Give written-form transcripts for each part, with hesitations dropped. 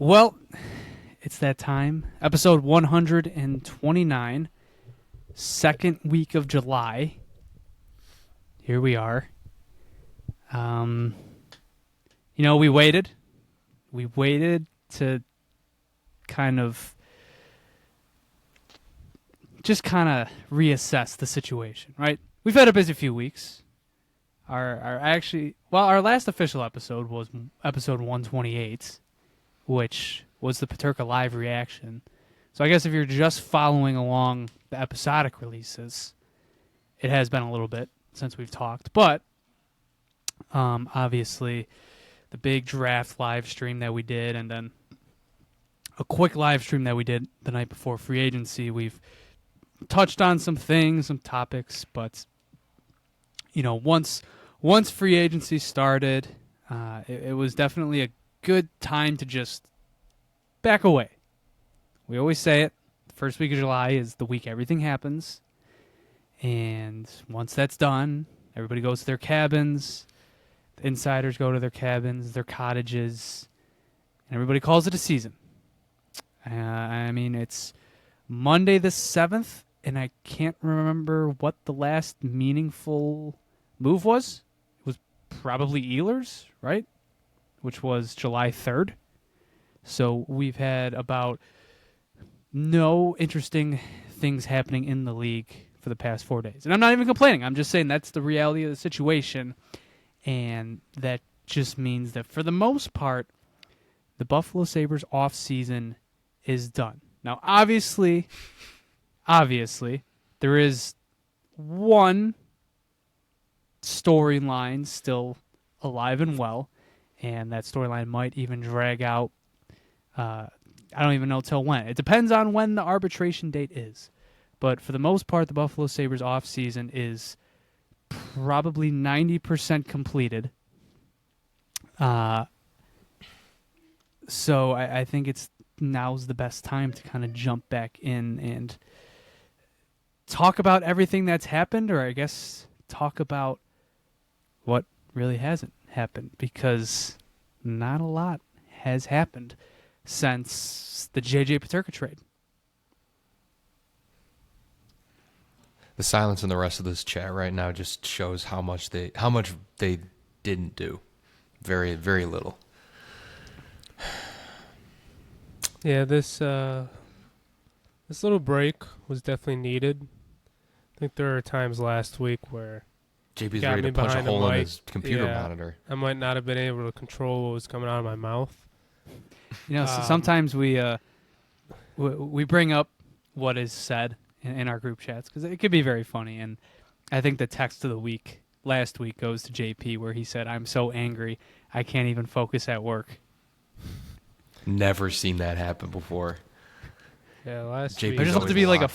Well, it's that time. Episode 129, second week of July. Here we are. We waited. We waited to kind of reassess the situation, right? We've had a busy few weeks. Our last official episode was episode 128, which was the Peterka live reaction. So I guess if you're just following along the episodic releases, it has been a little bit since we've talked. But obviously, the big draft live stream that we did, and then a quick live stream that we did the night before free agency, we've touched on some things, some topics. But once free agency started, it was definitely a good time to just back away. We always say it. The first week of July is the week everything happens. And once that's done, everybody goes to their cabins. The insiders go to their cabins, their cottages, and everybody calls it a season. It's Monday the 7th, and I can't remember what the last meaningful move was. It was probably Ehlers, right? Which was July 3rd. So we've had about no interesting things happening in the league for the past 4 days. And I'm not even complaining. I'm just saying that's the reality of the situation. And that just means that for the most part, the Buffalo Sabres offseason is done. Now, obviously, there is one storyline still alive and well. And that storyline might even drag out, I don't even know till when. It depends on when the arbitration date is. But for the most part, the Buffalo Sabres offseason is probably 90% completed. So I think now's the best time to kind of jump back in and talk about everything that's happened, or I guess talk about what really hasn't happened, because not a lot has happened since the JJ Peterka trade. The silence in the rest of this chat right now just shows how much they didn't do. Very, very little. Yeah, this little break was definitely needed. I think there were times last week where JP's ready to punch a hole in his computer monitor. I might not have been able to control what was coming out of my mouth. Sometimes we bring up what is said in our group chats because it could be very funny. And I think the text of the week last week goes to JP where he said, "I'm so angry, I can't even focus at work." Never seen that happen before. Yeah, last week. I just have to be like a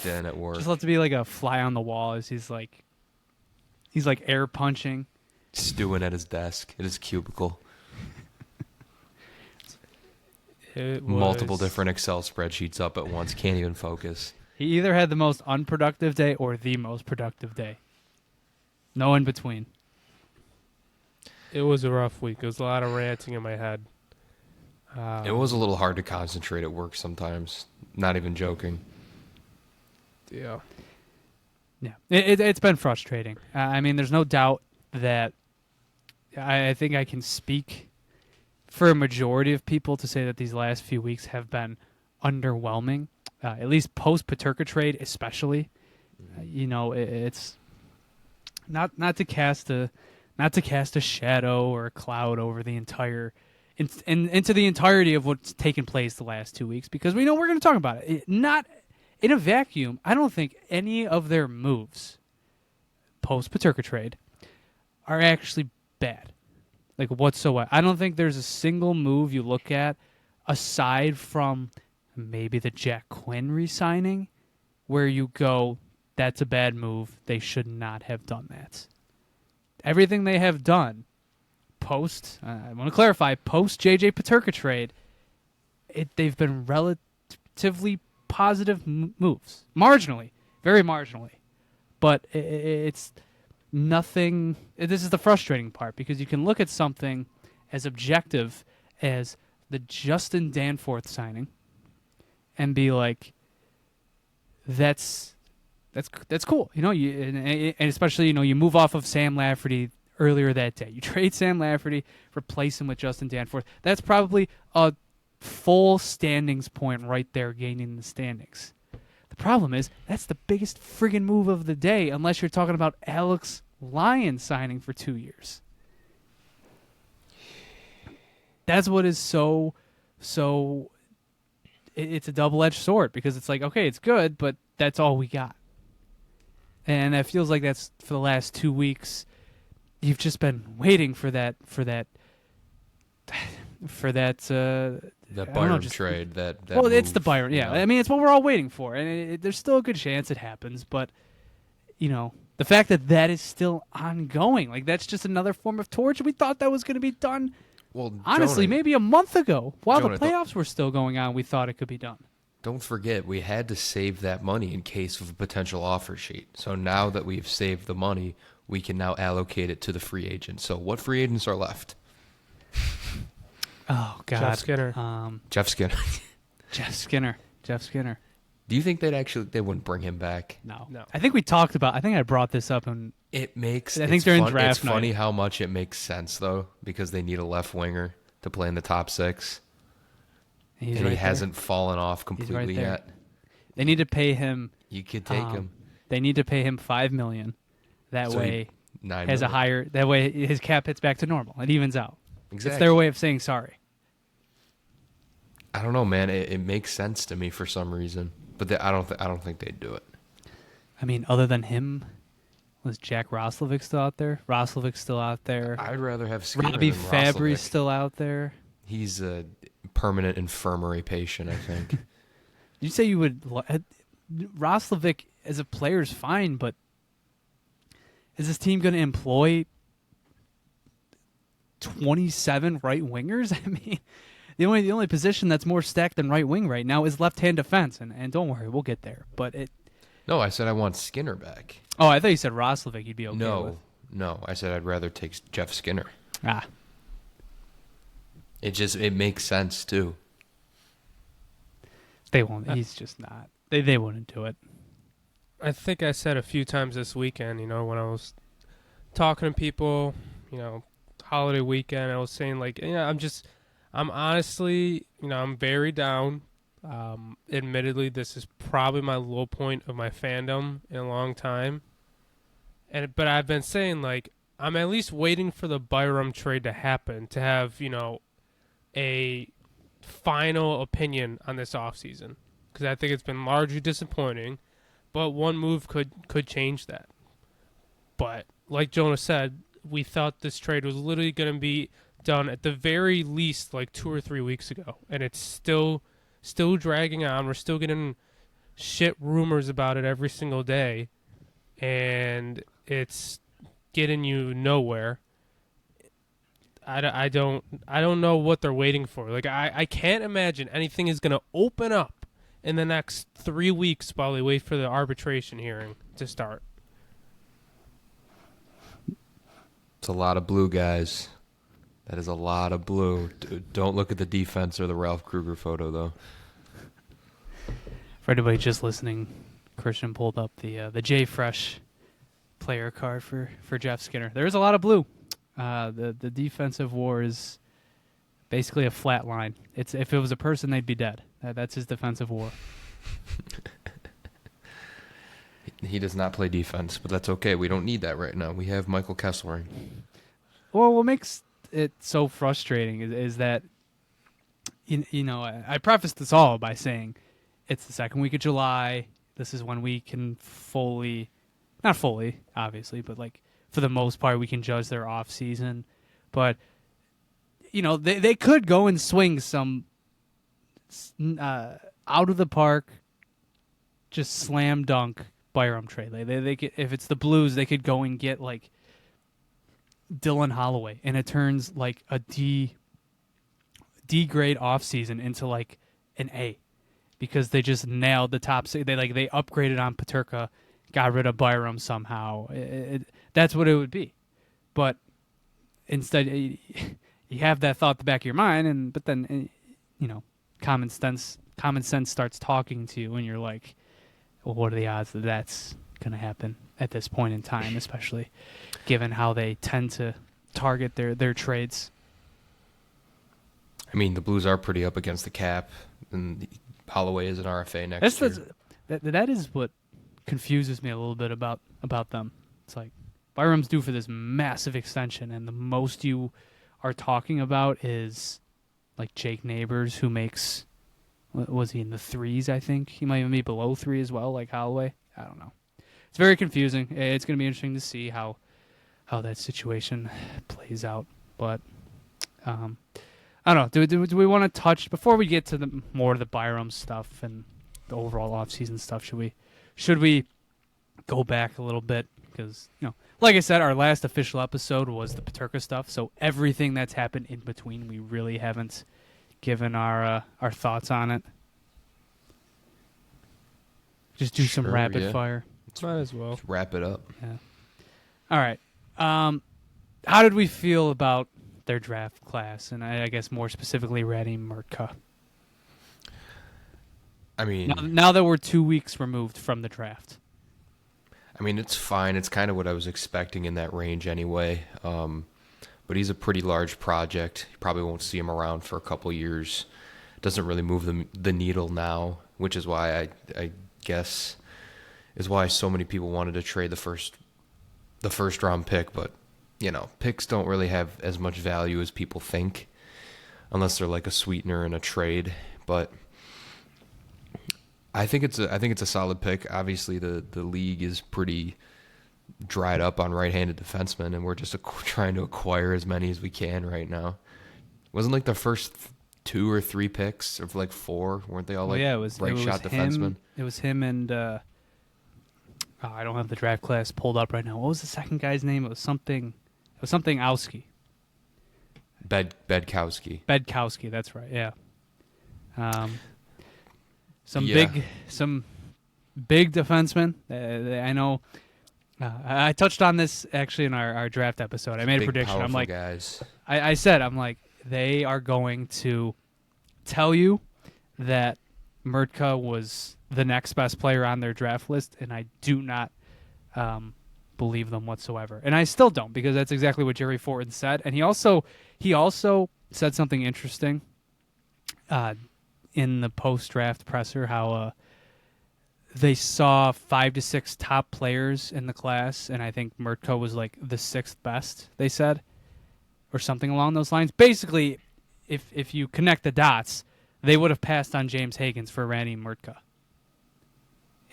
fly on the wall as he's like air punching, stewing at his desk at his cubicle. Multiple different Excel spreadsheets up at once, can't even focus. He either had the most unproductive day or the most productive day. No in between. It was a rough week. It was a lot of ranting in my head. It was a little hard to concentrate at work sometimes. Not even joking. Yeah. Yeah, it's been frustrating. There's no doubt that I think I can speak for a majority of people to say that these last few weeks have been underwhelming, at least post-Peterka trade especially. It's not to cast a shadow or a cloud over the entire into the entirety of what's taken place the last 2 weeks, because we know we're going to talk about it. Not in a vacuum. I don't think any of their moves post-Peterka trade are actually bad, like whatsoever. I don't think there's a single move you look at aside from maybe the Jack Quinn re-signing where you go, that's a bad move. They should not have done that. Everything they have done I want to clarify, post JJ Peterka trade, they've been relatively positive moves. Marginally. Very marginally. But it's nothing. This is the frustrating part, because you can look at something as objective as the Justin Danforth signing and be like, that's cool. You know, and especially, you know, you move off of Sam Lafferty earlier that day. You trade Sam Lafferty, replace him with Justin Danforth. That's probably a full standings point right there, gaining the standings. The problem is that's the biggest friggin' move of the day, unless you're talking about Alex Lyon signing for 2 years. That's what is so. It's a double-edged sword, because it's like, okay, it's good, but that's all we got. And it feels like that's for the last 2 weeks. You've just been waiting for that. That Byram trade. That well, it's move, the Byram. Yeah, you know. I mean, it's what we're all waiting for, and there's still a good chance it happens. But you know, the fact that is still ongoing, like that's just another form of torture. We thought that was going to be done. Well, honestly, Jonah, maybe a month ago, while Jonah, the playoffs were still going on, we thought it could be done. Don't forget, we had to save that money in case of a potential offer sheet. So now that we've saved the money, we can now allocate it to the free agents. So what free agents are left? Oh God, Jeff Skinner. Jeff Skinner. Jeff Skinner. Do you think they wouldn't bring him back? No. No. I think we talked about. I think I brought this up and It makes. I think during draft It's funny night. how much it makes sense though, because they need a left winger to play in the top six, he and he hasn't fallen off right completely there. yet. They need to pay him. You could take him. They need to pay him $5 million. That So way, $9 has a million. higher. That way, his cap hits back to normal. It evens out. Exactly. It's their way of saying sorry. I don't know, man. It makes sense to me for some reason, but I don't think they'd do it. I mean, other than him, was Jack Roslovic still out there? Roslovic's still out there. I'd rather have Skinner Robbie than Fabry's Roslovic. still out there. He's a permanent infirmary patient, I think. You say you would. Roslovic as a player is fine, but is this team going to employ 27 right wingers? I mean, the only position that's more stacked than right wing right now is left hand defense, and don't worry, we'll get there. But it. No, I said I want Skinner back. Oh, I thought you said Roslovic. You'd be okay with. No, I said I'd rather take Jeff Skinner. Ah, It makes sense too. they won't. He's just not. They wouldn't do it. I think I said a few times this weekend, you know, when I was talking to people, you know, holiday weekend, I was saying, like, I'm honestly, you know, I'm very down. Admittedly, this is probably my low point of my fandom in a long time. But I've been saying, like, I'm at least waiting for the Byram trade to happen to have, you know, a final opinion on this offseason. Because I think it's been largely disappointing. But one move could change that. But like Jonah said, we thought this trade was literally going to be done at the very least like 2 or 3 weeks ago. And it's still dragging on. We're still getting shit rumors about it every single day. And it's getting you nowhere. I don't know what they're waiting for. Like I can't imagine anything is going to open up in the next 3 weeks while they wait for the arbitration hearing to start. It's a lot of blue, guys. That is a lot of blue. Don't look at the defense or the Ralph Kruger photo, though. For anybody just listening, Christian pulled up the J Fresh player card for Jeff Skinner. There is a lot of blue. The defensive war is basically a flat line. If it was a person, they'd be dead. That's his defensive war. He does not play defense, but that's okay. We don't need that right now. We have Michael Kessler. Well, what makes it so frustrating is that, you know, I prefaced this all by saying it's the second week of July. This is when we can not fully, obviously, but like for the most part, we can judge their off season. But you know, they could go and swing some out of the park, just slam dunk Byram trade. They could, if it's the Blues, they could go and get like Dylan Holloway, and it turns like a D grade off season into like an A, because they just nailed the top six. They upgraded on Peterka, got rid of Byram somehow. That's what it would be. But instead, you have that thought at the back of your mind, but then common sense starts talking to you, and you're like, well, what are the odds that that's going to happen at this point in time, especially given how they tend to target their trades. I mean, the Blues are pretty up against the cap, and Holloway is an RFA next year. That is what confuses me a little bit about them. It's like Byram's due for this massive extension, and the most you are talking about is like Jake Neighbors, who makes, what was he in the threes? I think he might even be below 3 as well, like Holloway. I don't know. It's very confusing. It's going to be interesting to see how that situation plays out. But I don't know. Do we want to touch before we get to more of the Byram stuff and the overall offseason stuff? Should we go back a little bit? Because like I said, our last official episode was the Peterka stuff. So everything that's happened in between, we really haven't given our thoughts on it. Just do some rapid fire. Might as well. Let's wrap it up. Yeah. All right. How did we feel about their draft class, and I guess more specifically Randy Murtka? I mean, now that we're 2 weeks removed from the draft. I mean, it's fine. It's kind of what I was expecting in that range anyway. But he's a pretty large project. You probably won't see him around for a couple years. Doesn't really move the needle now, which is why I guess is why so many people wanted to trade the first round pick. But picks don't really have as much value as people think, unless they're like a sweetener in a trade. But I think it's a solid pick. Obviously, the league is pretty dried up on right-handed defensemen, and we're just trying to acquire as many as we can right now. Wasn't like the first 2 or 3 picks, or like 4, weren't they all right-shot defensemen? It was him and I don't have the draft class pulled up right now. What was the second guy's name? It was something Owski. Bedkowski, that's right. Yeah. Some big defensemen. I know. I touched on this actually in our draft episode. I made a prediction. I'm like, guys. I said, I'm like, they are going to tell you that Murtka was the next best player on their draft list, and I do not believe them whatsoever. And I still don't, because that's exactly what Jerry Fortin said. And he also said something interesting in the post-draft presser, how they saw 5 to 6 top players in the class, and I think Murtka was like the 6th best, they said, or something along those lines. Basically, if you connect the dots, they would have passed on James Higgins for Randy Murtka.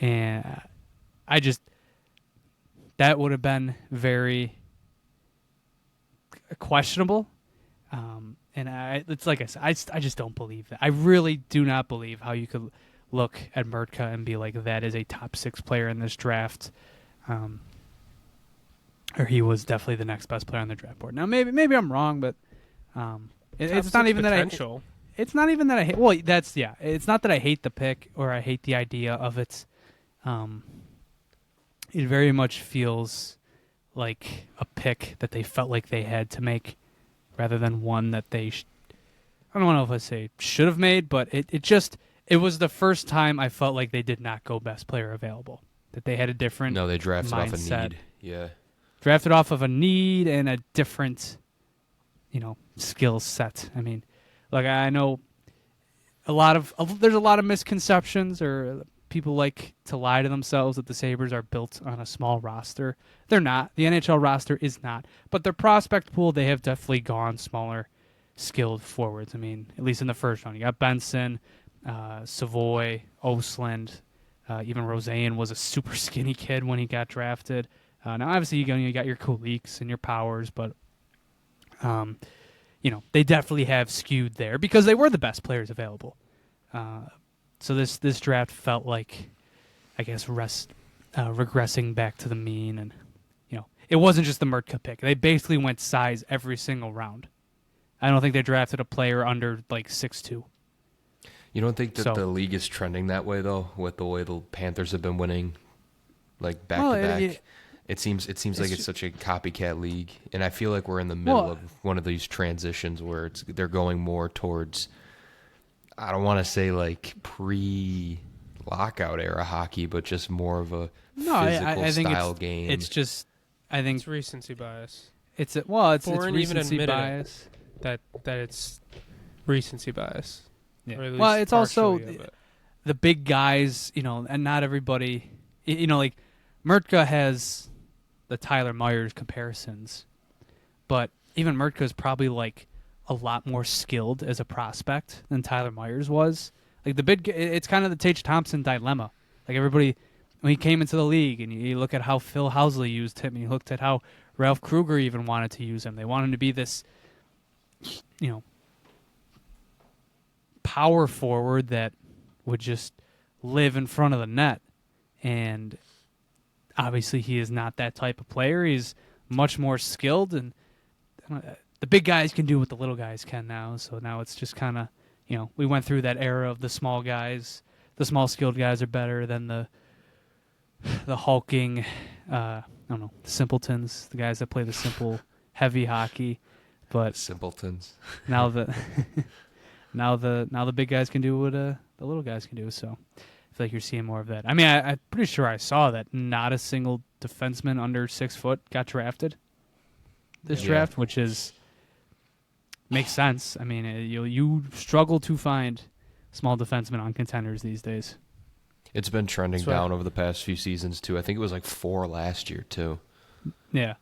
And that would have been very questionable. And it's like I said, I just don't believe that. I really do not believe how you could look at Murtka and be like, that is a top 6 player in this draft. Or he was definitely the next best player on the draft board. Now, maybe I'm wrong, but it's not even potential. that it's not even that I hate. Well, it's not that I hate the pick or I hate the idea of it. It very much feels like a pick that they felt like they had to make, rather than one that they I don't know if I say should have made, but it was the first time I felt like they did not go best player available. That they had a different No, they drafted mindset. off a need. Yeah. Drafted off of a need and a different, skill set. I mean, like, I know there's a lot of misconceptions, or people like to lie to themselves that the Sabres are built on a small roster. They're not. The NHL roster is not. But their prospect pool, they have definitely gone smaller, skilled forwards. I mean, at least in the first round. You got Benson, Savoy, Osland, even Roseanne was a super skinny kid when he got drafted. Now, obviously, you got your Kuliks and your Powers, but they definitely have skewed there because they were the best players available. So this draft felt like, I guess, regressing back to the mean, and it wasn't just the Murtka pick. They basically went size every single round. I don't think they drafted a player under like 6'2". You don't think that the league is trending that way though, with the way the Panthers have been winning, like back to back? It seems like it's such a copycat league, and I feel like we're in the middle of one of these transitions where they're going more towards I don't want to say like pre-lockout era hockey, but just more of a physical I think style game. It's just, I think It's recency bias. it's Foreign even recency admitted it. bias. That it's recency bias. Yeah. Or at Well, least it's also partially of it. the big guys, and not everybody, like Mertka has the Tyler Myers comparisons, but even Mertka's probably like a lot more skilled as a prospect than Tyler Myers was. Like it's kind of the Tage Thompson dilemma. Like everybody, when he came into the league, and you look at how Phil Housley used him, and you looked at how Ralph Kruger even wanted to use him. They want him to be this, power forward that would just live in front of the net. And obviously he is not that type of player. He's much more skilled, and the big guys can do what the little guys can now. So now it's just kind of, we went through that era of the small guys. The small skilled guys are better than the hulking, I don't know, simpletons, the guys that play the simple, heavy hockey. But Simpletons. now the now the big guys can do what the little guys can do. So I feel like you're seeing more of that. I mean, I'm pretty sure I saw that not a single defenseman under 6 foot got drafted this draft, which makes sense. I mean, you struggle to find small defensemen on contenders these days. It's been trending down over the past few seasons too. I think it was like 4 last year too. Yeah,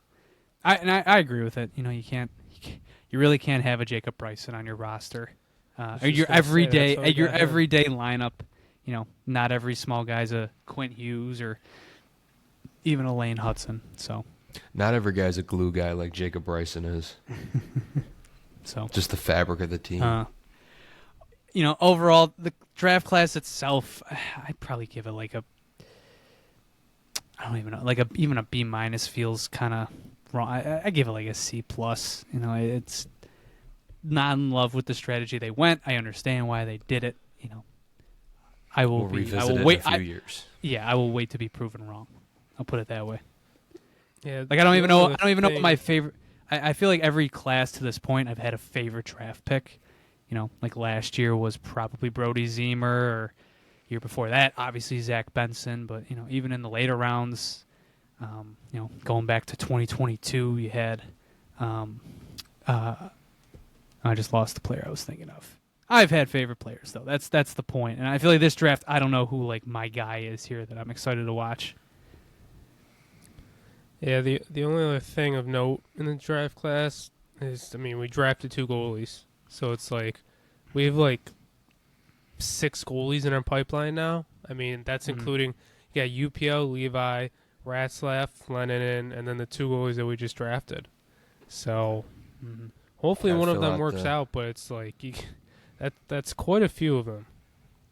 I agree with it. You really can't have a Jacob Bryson on your roster. Your everyday lineup. Not every small guy's a Quinn Hughes or even a Lane Hudson. So not every guy's a glue guy like Jacob Bryson is. So just the fabric of the team. Overall, the draft class itself, I'd probably give it like I don't even know, like even a B- feels kind of wrong. I give it like a C+. It's not in love with the strategy they went. I understand why they did it. We'll revisit it in a few years. Yeah, I will wait to be proven wrong. I'll put it that way. Yeah, like I don't even know what my favorite. I feel like every class to this point, I've had a favorite draft pick. Like last year was probably Brody Zemer, or year before that, obviously Zach Benson. But even in the later rounds, going back to 2022, you had. I just lost the player I was thinking of. I've had favorite players though. That's the point. And I feel like this draft, I don't know who like my guy is here that I'm excited to watch. Yeah, the only other thing of note in the draft class is, we drafted 2 goalies. So it's like we have like 6 goalies in our pipeline now. That's including UPL, Levi, Ratzlaff, Lennon, and then the 2 goalies that we just drafted. So hopefully one of them works out, but it's like that's quite a few of them.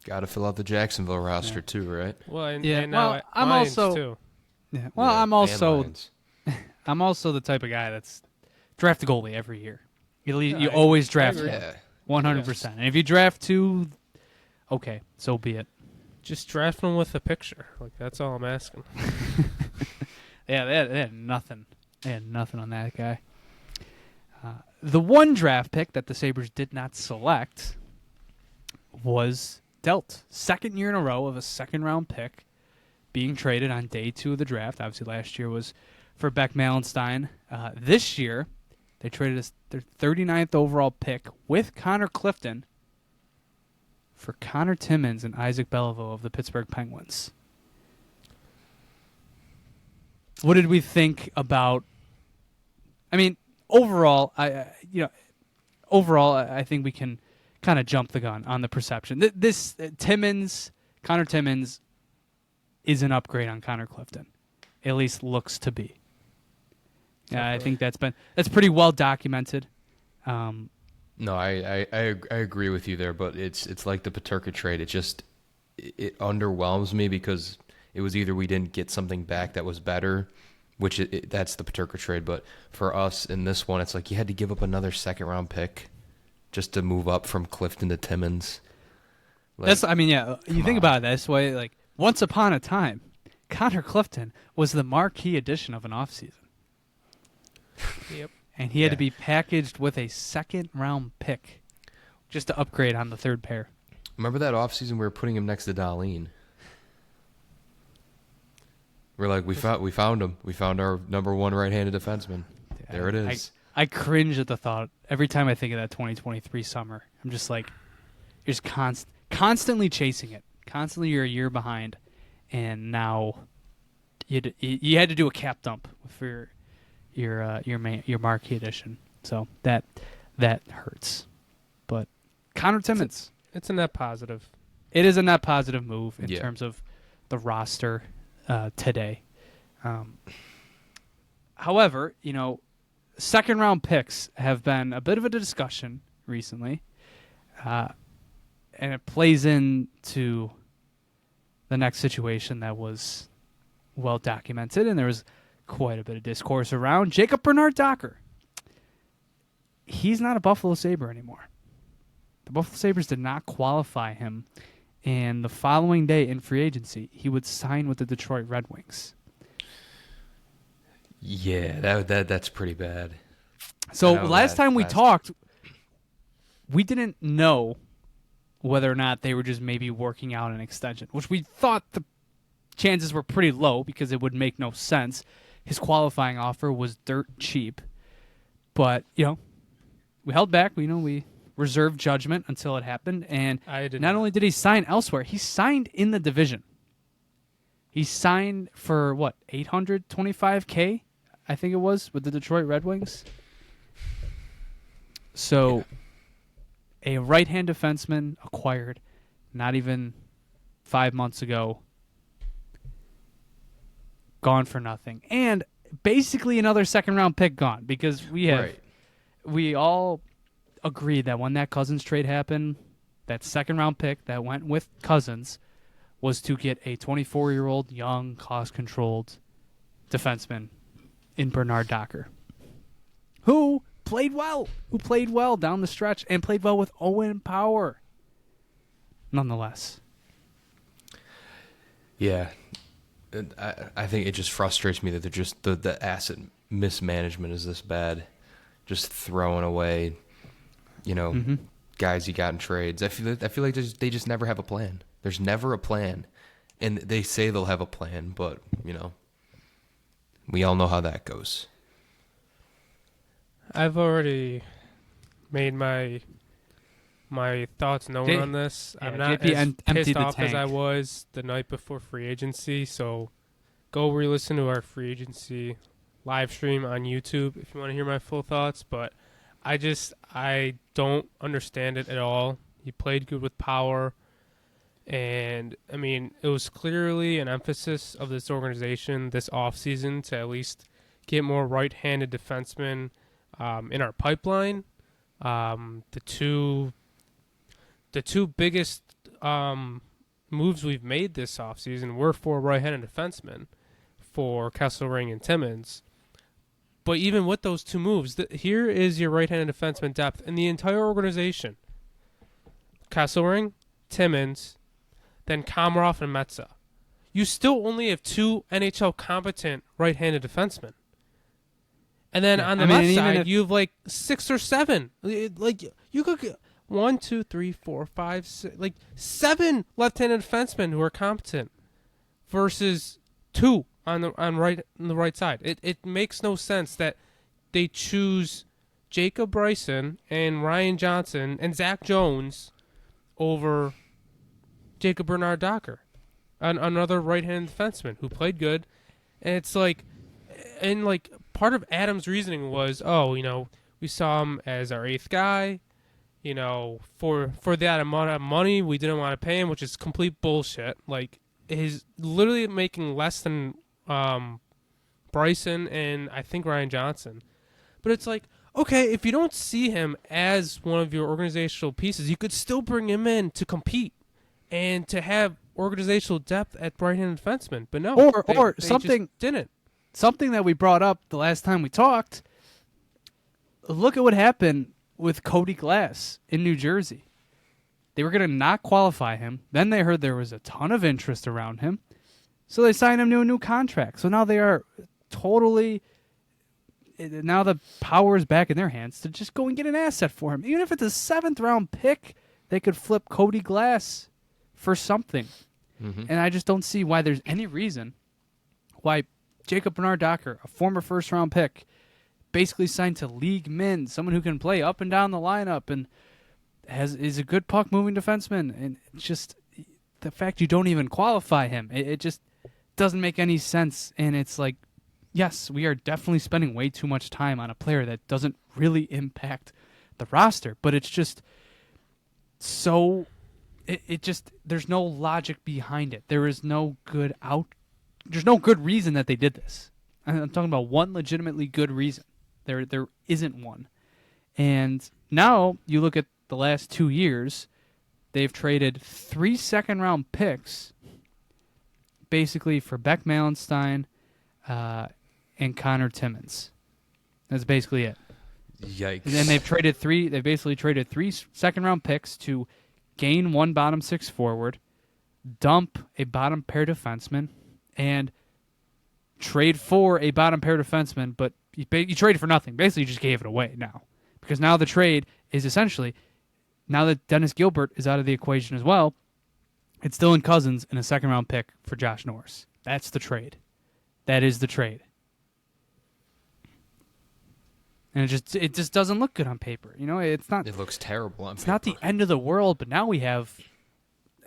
Got to fill out the Jacksonville roster too, right? Well, and now I'm also too. Yeah. Well, I'm also the type of guy that's draft a goalie every year. You always draft one, 100%. And if you draft 2, okay, so be it. Just draft them with a picture. Like that's all I'm asking. Yeah, they had nothing. They had nothing on that guy. The one draft pick that the Sabres did not select was dealt. 2nd year in a row of a 2nd-round pick being traded on day 2 of the draft. Obviously, last year was for Beck Malenstein. This year, they traded their 39th overall pick with Connor Clifton for Connor Timmins and Isaac Bellevue of the Pittsburgh Penguins. What did we think about? Overall, I think we can kind of jump the gun on the perception. This Connor Timmins, is an upgrade on Connor Clifton. At least looks to be. I think that's pretty well documented. No, I agree with you there, but it's like the Peterka trade. It underwhelms me because it was either we didn't get something back that was better, which that's the Peterka trade. But for us in this one, it's like you had to give up another 2nd-round pick just to move up from Clifton to Timmins. You think about it this way, like once upon a time, Connor Clifton was the marquee addition of an offseason. Yep. And he had to be packaged with a 2nd-round pick just to upgrade on the 3rd pair. Remember that offseason we were putting him next to Darlene? We're like, we found him. We found our number one right-handed defenseman. There it is. I cringe at the thought every time I think of that 2023 summer. I'm just like, you're just constantly chasing it. Constantly, you're a year behind, and now you had to do a cap dump for your marquee edition. So that hurts. But Conor Timmins, it's a net positive. It is a net positive move in Yeah. terms of the roster today. However, second round picks have been a bit of a discussion recently, and it plays into the next situation that was well documented, and there was quite a bit of discourse around Jacob Bernard-Docker. He's not a Buffalo Sabre anymore. The Buffalo Sabres did not qualify him, and the following day in free agency, he would sign with the Detroit Red Wings. Yeah, that's pretty bad. So last time we talked, we didn't know whether or not they were just maybe working out an extension, which we thought the chances were pretty low because it would make no sense. His qualifying offer was dirt cheap. But, we held back. We reserved judgment until it happened. And not only did he sign elsewhere, he signed in the division. He signed for, $825K, I think it was, with the Detroit Red Wings. So, a right-hand defenseman acquired not even 5 months ago, gone for nothing. And basically another second-round pick gone because we all agreed that when that Cousins trade happened, that second-round pick that went with Cousins was to get a 24-year-old, young, cost-controlled defenseman in Bernard-Docker, who played well down the stretch and played well with Owen Power. Nonetheless. Yeah. I think it just frustrates me that they're just the asset mismanagement is this bad. Just throwing away, guys you got in trades. I feel like they just never have a plan. There's never a plan. And they say they'll have a plan, but, we all know how that goes. I've already made my thoughts known on this. I'm not as pissed off as I was the night before free agency, so go re-listen to our free agency live stream on YouTube if you want to hear my full thoughts, but I don't understand it at all. He played good with Power, and, it was clearly an emphasis of this organization this offseason to at least get more right-handed defensemen in our pipeline. The two biggest moves we've made this offseason were for right-handed defensemen, for Kesselring and Timmins. But even with those two moves, here is your right-handed defenseman depth in the entire organization. Kesselring, Timmins, then Komarov and Metza. You still only have two NHL competent right-handed defensemen. And then on the left side, you have 6 or 7. You could get 1, 2, 3, 4, 5, 6, 7 left-handed defensemen who are competent versus 2 on the right side. It makes no sense that they choose Jacob Bryson and Ryan Johnson and Zach Jones over Jacob Bernard-Docker, another right-handed defenseman who played good. And it's part of Adam's reasoning was, we saw him as our 8th guy. For that amount of money, we didn't want to pay him, which is complete bullshit. He's literally making less than Bryson and I think Ryan Johnson. But it's okay, if you don't see him as one of your organizational pieces, you could still bring him in to compete and to have organizational depth at right-handed defenseman. But no, or they something just didn't. Something that we brought up the last time we talked. Look at what happened with Cody Glass in New Jersey. They were going to not qualify him. Then they heard there was a ton of interest around him. So they signed him to a new contract. So now they are totally... Now the power is back in their hands to just go and get an asset for him. Even if it's a 7th-round pick, they could flip Cody Glass for something. Mm-hmm. And I just don't see why there's any reason why Jacob Bernard-Docker, a former first-round pick, basically signed to league min, someone who can play up and down the lineup and is a good puck-moving defenseman. And just the fact you don't even qualify him, it just doesn't make any sense. And it's like, yes, we are definitely spending way too much time on a player that doesn't really impact the roster, but it's just so it just there's no logic behind it. There is no good there's no good reason that they did this. I'm talking about one legitimately good reason. There isn't one. And now you look at the last 2 years, they've traded 3 second-round picks basically for Beck Malenstein and Conor Timmins. That's basically it. Yikes. And then they basically traded 3 second-round picks to gain 1 bottom 6 forward, dump a bottom pair defenseman, and trade for a bottom pair defenseman, but you traded for nothing. Basically, you just gave it away now. Because now the trade is essentially, now that Dennis Gilbert is out of the equation as well, it's Dylan Cousins and a second-round pick for Josh Norris. That's the trade. That is the trade. And it just doesn't look good on paper. You know, it's not. It looks terrible on paper. It's not the end of the world, but now we have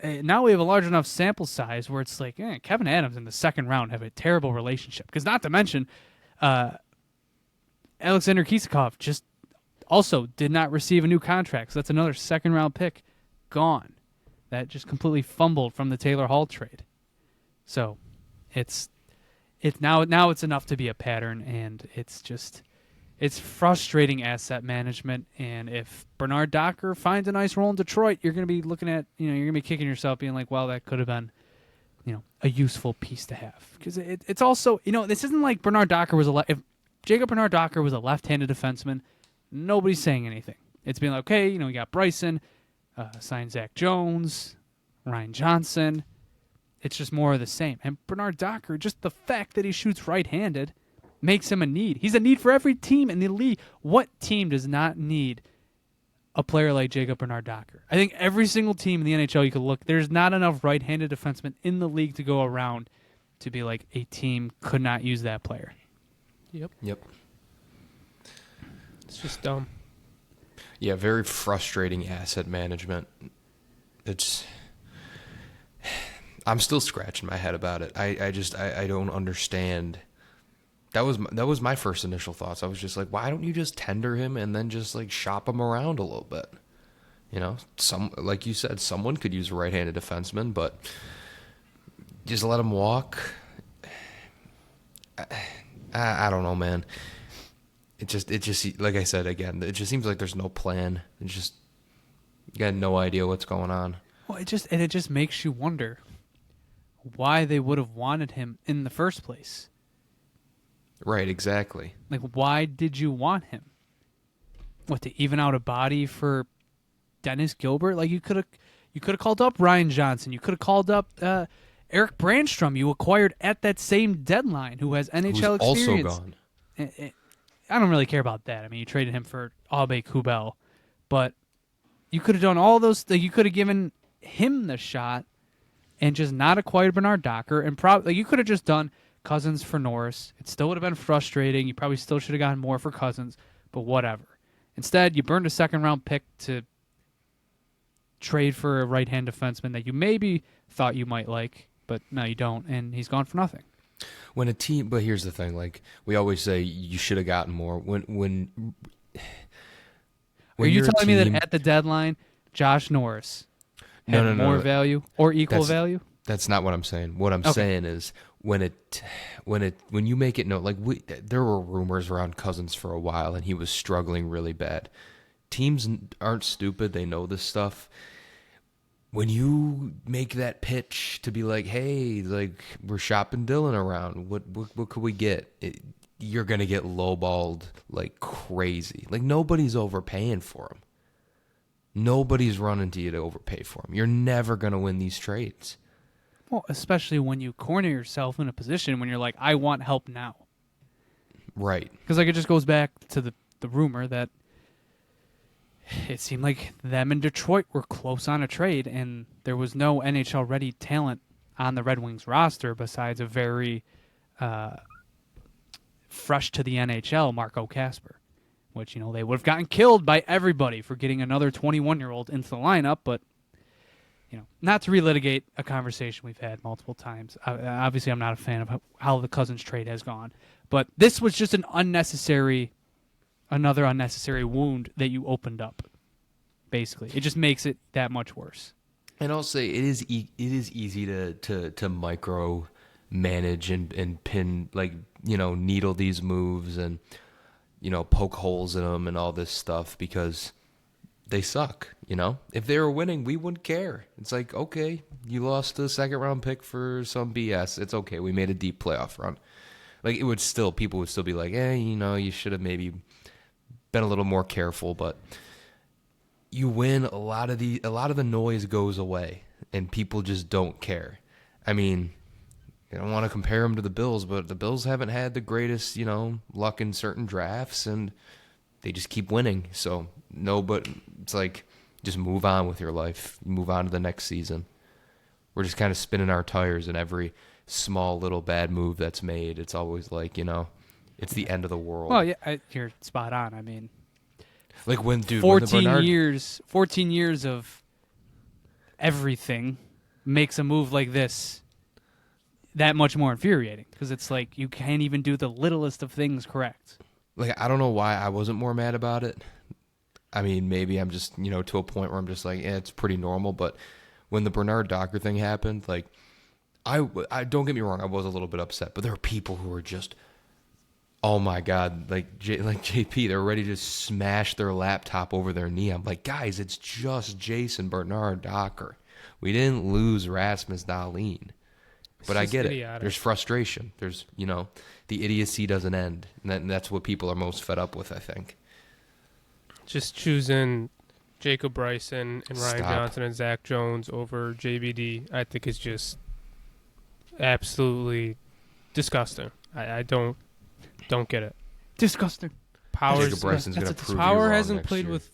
a large enough sample size where it's like, Kevin Adams in the second round have a terrible relationship. Because not to mention, Alexander Kisakov just also did not receive a new contract. So that's another second-round pick gone. That just completely fumbled from the Taylor Hall trade. So it's now it's enough to be a pattern, and it's frustrating asset management. And if Bernard-Docker finds a nice role in Detroit, you're going to be looking at, you're going to be kicking yourself being like, well, that could have been, a useful piece to have. Because it's also, this isn't like Bernard-Docker was if Jacob Bernard-Docker was a left-handed defenseman, nobody's saying anything. It's being like, okay, we got Bryson, signed Zach Jones, Ryan Johnson. It's just more of the same. And Bernard-Docker, just the fact that he shoots right-handed makes him a need. He's a need for every team in the league. What team does not need a player like Jacob Bernard-Docker? I think every single team in the NHL you could look, there's not enough right-handed defensemen in the league to go around to be like a team could not use that player. Yep. It's just dumb. Yeah, very frustrating asset management. I'm still scratching my head about it. I don't understand. That was my first initial thoughts. I was just like, why don't you just tender him and then just like shop him around a little bit? Like you said, someone could use a right-handed defenseman, but just let him walk. I don't know, man. It just like I said again, it just seems like there's no plan. It's just you got no idea what's going on. Well, it just makes you wonder why they would have wanted him in the first place. Right, exactly. Like, why did you want him? What, to even out a body for Dennis Gilbert? Like, you could have called up Ryan Johnson. You could have called up Eric Brandstrom. You acquired at that same deadline, who has NHL experience. Also gone. I don't really care about that. I mean, you traded him for Abe Kubel, but you could have done all those. You could have given him the shot and just not acquired Bernard-Docker, and probably you could have just done Cousins for Norris. It still would have been frustrating. You probably still should have gotten more for Cousins, but whatever. Instead, you burned a second-round pick to trade for a right-hand defenseman that you maybe thought you might like, but no, you don't, and he's gone for nothing. When a team, but here's the thing: like we always say, you should have gotten more. When are you telling me that at the deadline, Josh Norris had more value or equal value? That's not what I'm saying. What I'm saying is when you make it known, like there were rumors around Cousins for a while, and he was struggling really bad. Teams aren't stupid; they know this stuff. When you make that pitch to be like, hey, like we're shopping Dylan around, what could we get? You're gonna get lowballed like crazy. Like nobody's overpaying for him. Nobody's running to you to overpay for him. You're never gonna win these trades. Well, especially when you corner yourself in a position when you're like, I want help now. Right. Because like it just goes back to the rumor that it seemed like them and Detroit were close on a trade, and there was no NHL-ready talent on the Red Wings roster besides a very fresh to the NHL Marco Kasper, which, they would have gotten killed by everybody for getting another 21-year-old into the lineup, but not to relitigate a conversation we've had multiple times. Obviously, I'm not a fan of how the Cousins trade has gone, but this was just another unnecessary wound that you opened up. Basically, it just makes it that much worse. And I'll say it is easy to micro manage and pin, like, needle these moves and poke holes in them and all this stuff because they suck. If they were winning, we wouldn't care. It's like, okay, you lost a second round pick for some BS. It's okay. We made a deep playoff run. Like, people would still be like, you should have maybe been a little more careful, but you win, a lot of the noise goes away and people just don't care. I mean, I don't want to compare them to the Bills, but the Bills haven't had the greatest, luck in certain drafts, and they just keep winning. So but it's like, just move on with your life. Move on to the next season. We're just kind of spinning our tires in every small little bad move that's made. It's always like, it's the end of the world. Well, yeah, you're spot on. I mean, like 14 years of everything makes a move like this that much more infuriating because it's like you can't even do the littlest of things correct. Like, I don't know why I wasn't more mad about it. I mean, maybe I'm just, to a point where I'm just like, it's pretty normal. But when the Bernard Docker thing happened, like, I don't get me wrong, I was a little bit upset. But there are people who are just, oh my God, like JP, they're ready to smash their laptop over their knee. I'm like, guys, it's just Jason Bernard Docker. We didn't lose Rasmus Dahlin. But I get it. There's frustration. There's, the idiocy doesn't end. And that's what people are most fed up with, I think. Just choosing Jacob Bryson and Ryan Johnson and Zach Jones over JBD, I think is just absolutely disgusting. I don't get it. Disgusting. Jacob Bryson's going to prove Power you wrong hasn't next played year. with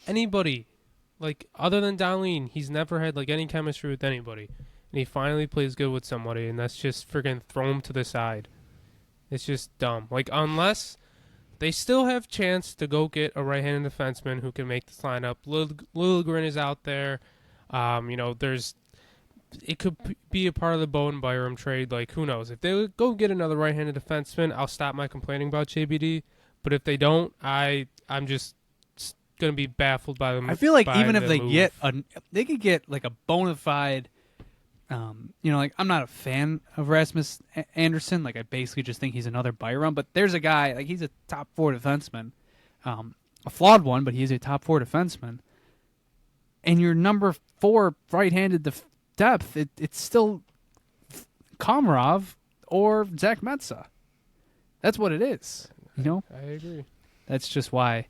anybody, like, other than Dahlin. He's never had, like, any chemistry with anybody. And he finally plays good with somebody, and that's just freaking throw him to the side. It's just dumb. Like, unless they still have chance to go get a right-handed defenseman who can make this lineup. Liljegren is out there. It could be a part of the Bowen Byram trade. Like, who knows? If they go get another right-handed defenseman, I'll stop my complaining about JBD. But if they don't, I'm just going to be baffled by them. I feel like even if they could get like a bona fide. Like, I'm not a fan of Rasmus Anderson. Like, I basically just think he's another Byram. But there's a guy, like, he's a top 4 defenseman. A flawed one, but he's a top 4 defenseman. And your number 4 right-handed depth, it's still Komarov or Zach Metsa. That's what it is, I agree. That's just why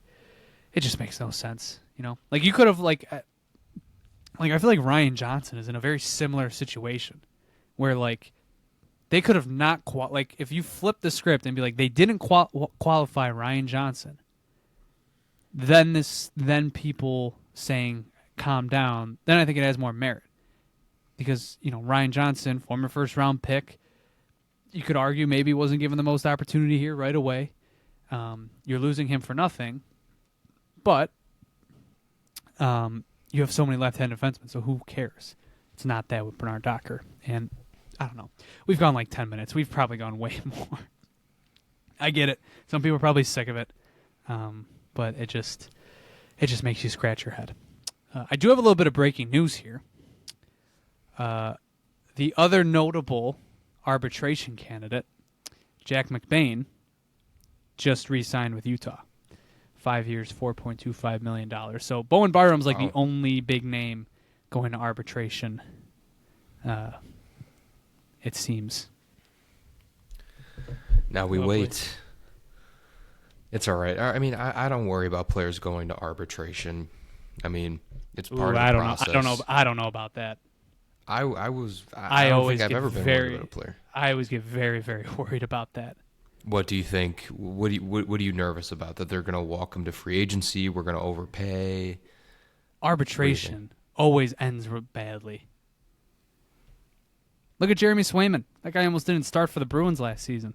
it just makes no sense, Like, you could have, like, I feel like Ryan Johnson is in a very similar situation where, like, they could have not like, if you flip the script and be like, they didn't qualify Ryan Johnson, then people saying calm down, then I think it has more merit. Because, Ryan Johnson, former first-round pick, you could argue maybe wasn't given the most opportunity here right away. You're losing him for nothing. But you have so many left-handed defensemen, so who cares? It's not that with Bernard Docker. And I don't know. We've gone like 10 minutes. We've probably gone way more. I get it. Some people are probably sick of it. But it just makes you scratch your head. I do have a little bit of breaking news here. The other notable arbitration candidate, Jack McBain, just re-signed with Utah. 5 years, $4.25 million. So Bowen Byram's like the only big name going to arbitration, it seems. Now we wait. It's all right. I mean, I don't worry about players going to arbitration. I mean, it's part of the process. I don't know about that. I don't think I've ever been worried about a player. I always get very, very worried about that. What do you think? What are you nervous about? That they're going to walk him to free agency? We're going to overpay? Arbitration always ends badly. Look at Jeremy Swayman. That guy almost didn't start for the Bruins last season.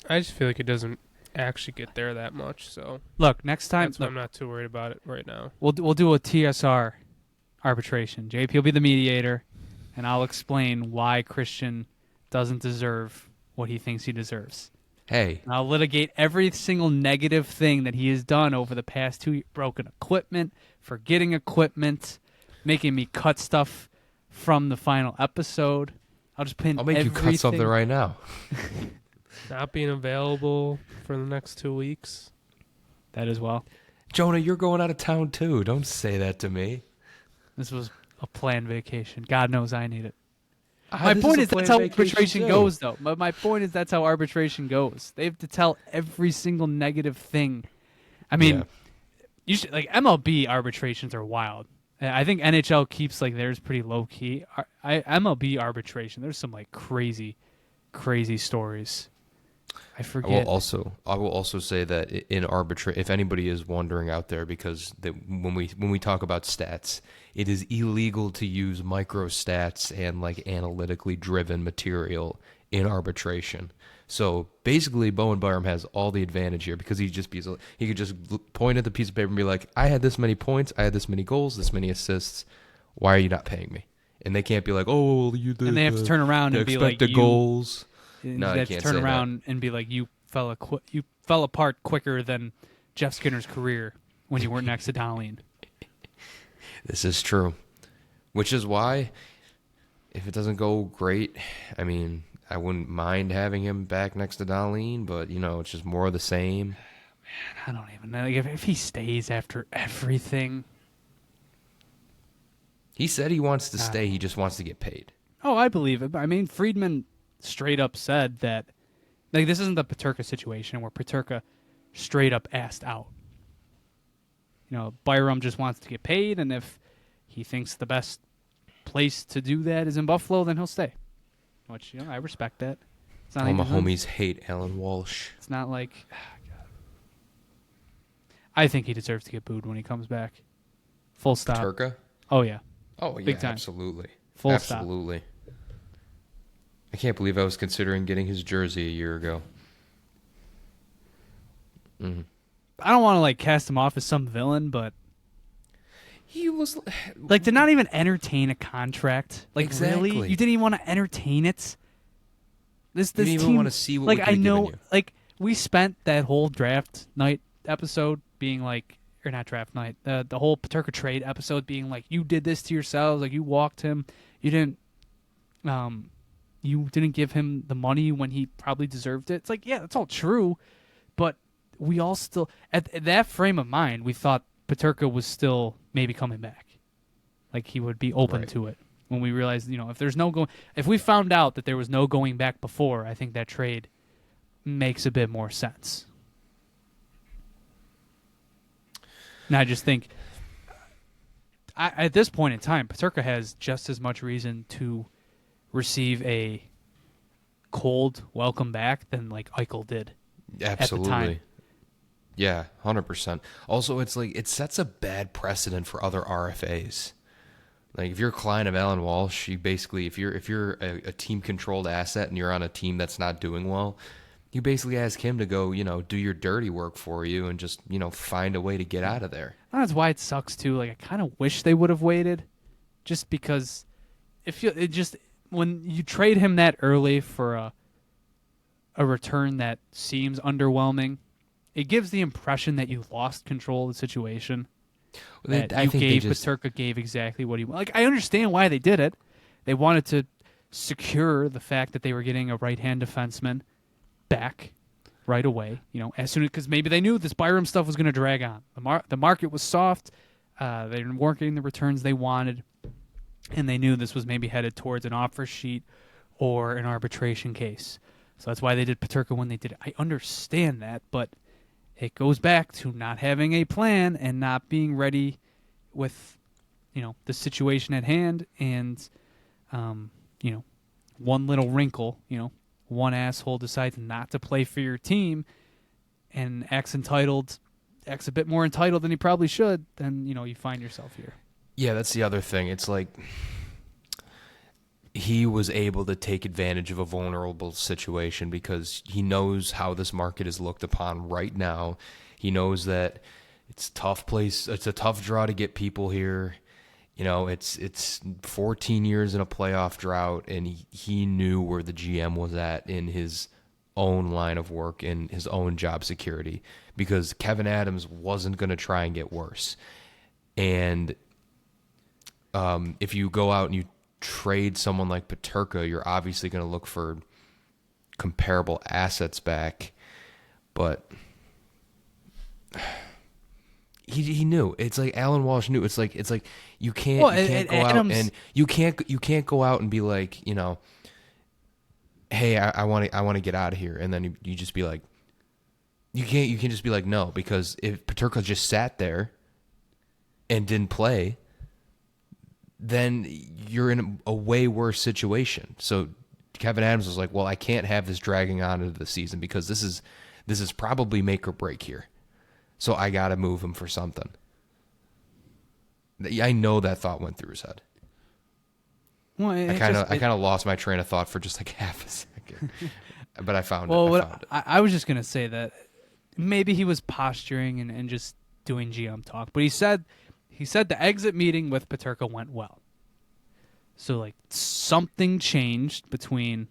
I just feel like it doesn't actually get there that much. So Look, next time, that's why I'm not too worried about it right now. we'll do a TSR arbitration. JP will be the mediator, and I'll explain why Christian doesn't deserve what he thinks he deserves. Hey, And I'll litigate every single negative thing that he has done over the past 2 years. Broken equipment, forgetting equipment, making me cut stuff from the final episode. I'll just pin I'll make you cut something right now. Not being available for the next 2 weeks. That as well. Jonah, you're going out of town too. Don't say that to me. This was a planned vacation. God knows I need it. My point is that's how arbitration goes, though. My point is that's how arbitration goes. They have to tell every single negative thing. I mean, you should, like, MLB arbitrations are wild. I think NHL keeps like theirs pretty low key. MLB arbitration, there's some like crazy stories. I forget. I will also say that in arbitration, if anybody is wondering out there, because when we talk about stats, it is illegal to use microstats and like analytically driven material in arbitration. So basically, Bowen Byram has all the advantage here because he could just point at the piece of paper and be like, I had this many points, I had this many goals, this many assists. Why are you not paying me? And they can't be like, oh, you did. And they have to turn around and be like, the goals. No, they have to turn around and be like, you fell apart quicker than Jeff Skinner's career when you weren't next to Lyon. This is true, which is why if it doesn't go great, I mean, I wouldn't mind having him back next to Lyon, but it's just more of the same. Man, I don't even know. Like, if he stays after everything. He said he wants to stay. He just wants to get paid. Oh, I believe it. I mean, Friedman straight up said that, like, this isn't the Peterka situation where Peterka straight up asked out. Byram just wants to get paid, and if he thinks the best place to do that is in Buffalo, then he'll stay. Which, I respect that. It's not All my homies hate Alan Walsh. It's not like... God. I think he deserves to get booed when he comes back. Full stop. Peterka? Oh, yeah. Oh, yeah, Big time. absolutely. Full stop. Absolutely. I can't believe I was considering getting his jersey a year ago. Mm-hmm. I don't want to, like, cast him off as some villain, but... He was... Like, to not even entertain a contract. Like, exactly. Really? You didn't even want to entertain it? This you didn't team, even want to see what like, we could have given you. Like, we spent that whole draft night episode being like... Or not draft night. The whole Peterka trade episode being like, you did this to yourselves. Like, you walked him. You didn't give him the money when he probably deserved it. It's like, yeah, that's all true. But we all still... At that frame of mind, we thought Peterka was still maybe coming back. Like, he would be open to it. When we realized, if we found out that there was no going back before, I think that trade makes a bit more sense. And I just think, at this point in time, Peterka has just as much reason to receive a cold welcome back than like Eichel did. Absolutely. At the time. Yeah, 100%. Also, it's like it sets a bad precedent for other RFAs. Like, if you're a client of Alan Walsh, you basically, if you're a team-controlled asset and you're on a team that's not doing well, you basically ask him to go, do your dirty work for you and just, find a way to get out of there. That's why it sucks too. Like, I kind of wish they would have waited, just because when you trade him that early for a return that seems underwhelming, it gives the impression that you lost control of the situation. Peterka gave exactly what he wanted. Like, I understand why they did it. They wanted to secure the fact that they were getting a right-hand defenseman back right away. As soon because maybe they knew this Byram stuff was going to drag on. The market was soft. They weren't getting the returns they wanted, and they knew this was maybe headed towards an offer sheet or an arbitration case. So that's why they did Peterka when they did it. I understand that, but it goes back to not having a plan and not being ready with, the situation at hand and, one little wrinkle, one asshole decides not to play for your team and acts a bit more entitled than he probably should, then, you find yourself here. Yeah, that's the other thing. It's like he was able to take advantage of a vulnerable situation because he knows how this market is looked upon right now. He knows that it's a tough place. It's a tough draw to get people here. It's 14 years in a playoff drought, and he knew where the GM was at in his own line of work, in his own job security, because Kevin Adams wasn't going to try and get worse. And if you go out and you trade someone like Peterka, you're obviously going to look for comparable assets back, but he knew. It's like Alan Walsh knew. It's like you can't go out and you can't go out and be like, hey, I want to get out of here, and then you just be like, you can just be like, no, because if Peterka just sat there and didn't play, then you're in a way worse situation. So Kevin Adams was like, well, I can't have this dragging on into the season because this is probably make or break here. So I got to move him for something. I know that thought went through his head. Well, I kind of lost my train of thought for just like half a second, but I found it. I was just gonna say that maybe he was posturing and just doing GM talk, but he said the exit meeting with Peterka went well. So like something changed between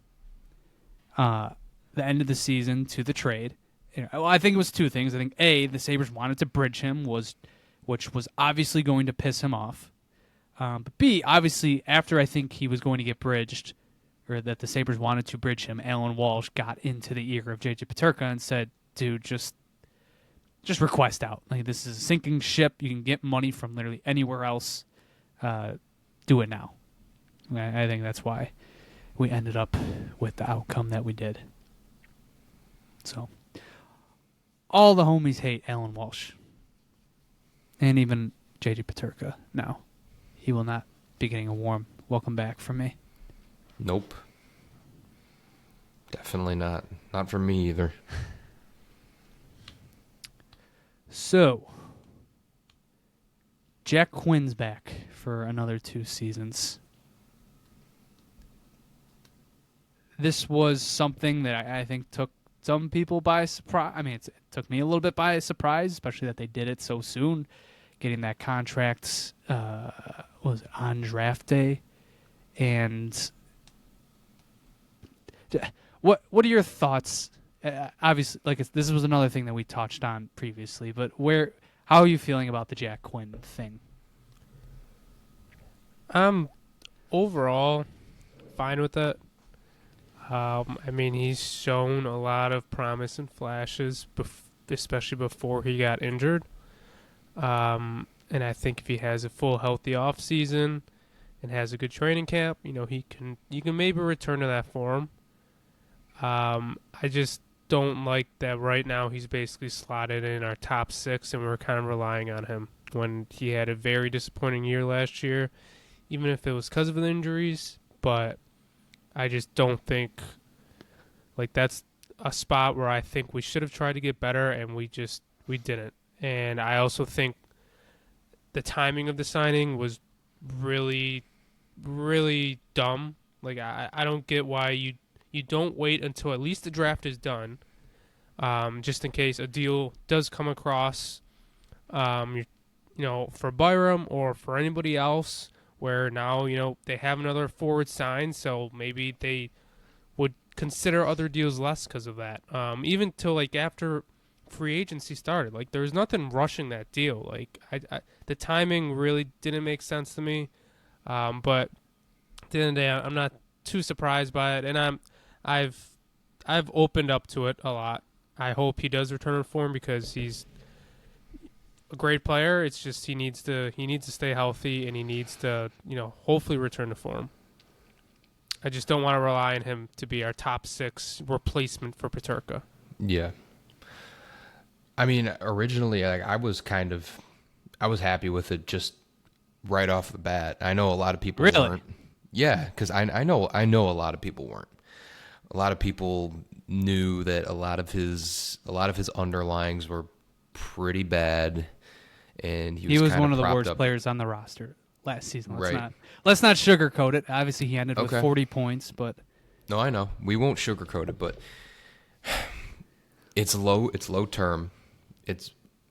the end of the season to the trade. I think it was two things. I think A, the Sabres wanted to bridge him, which was obviously going to piss him off. But B, obviously, after I think he was going to get bridged, or that the Sabres wanted to bridge him, Alan Walsh got into the ear of JJ Peterka and said, dude, just request out. Like, this is a sinking ship. You can get money from literally anywhere else. Do it now. I think that's why we ended up with the outcome that we did. So, all the homies hate Alan Walsh. And even JJ Peterka now. He will not be getting a warm welcome back from me. Nope. Definitely not. Not from me either. So, Jack Quinn's back for another 2 seasons. This was something that I think took some people by surprise. I mean, it took me a little bit by surprise, especially that they did it so soon. Getting that contract was on draft day. And what are your thoughts? Obviously, this was another thing that we touched on previously, but how are you feeling about the Jack Quinn thing? I'm overall fine with it. I mean, he's shown a lot of promise and flashes, especially before he got injured. And I think if he has a full healthy offseason and has a good training camp, you can maybe return to that form. I just don't like that right now he's basically slotted in our top 6 and we're kind of relying on him when he had a very disappointing year last year, even if it was because of the injuries. But I just don't think that's a spot where I think we should have tried to get better and we didn't. And I also think the timing of the signing was really, really dumb. Like, I don't get why you don't wait until at least the draft is done, just in case a deal does come across, for Byram or for anybody else, where now, they have another forward signed, so maybe they would consider other deals less because of that. Even till, after free agency started. There was nothing rushing that deal. The timing really didn't make sense to me. But at the end of the day, I'm not too surprised by it, and I've opened up to it a lot. I hope he does return to form because he's a great player. It's just he needs to stay healthy and he needs to hopefully return to form. I just don't want to rely on him to be our top 6 replacement for Peterka. Yeah. I mean, originally, I was happy with it just right off the bat. I know a lot of people weren't. Yeah, because I know a lot of people weren't. a lot of people knew that a lot of his underlyings were pretty bad, and He was kind one of the propped worst up. players on the roster last season. Right. Let's not sugarcoat it. Obviously, he ended with Okay. 40 points, but No, I know. We won't sugarcoat it, but it's low term. It's,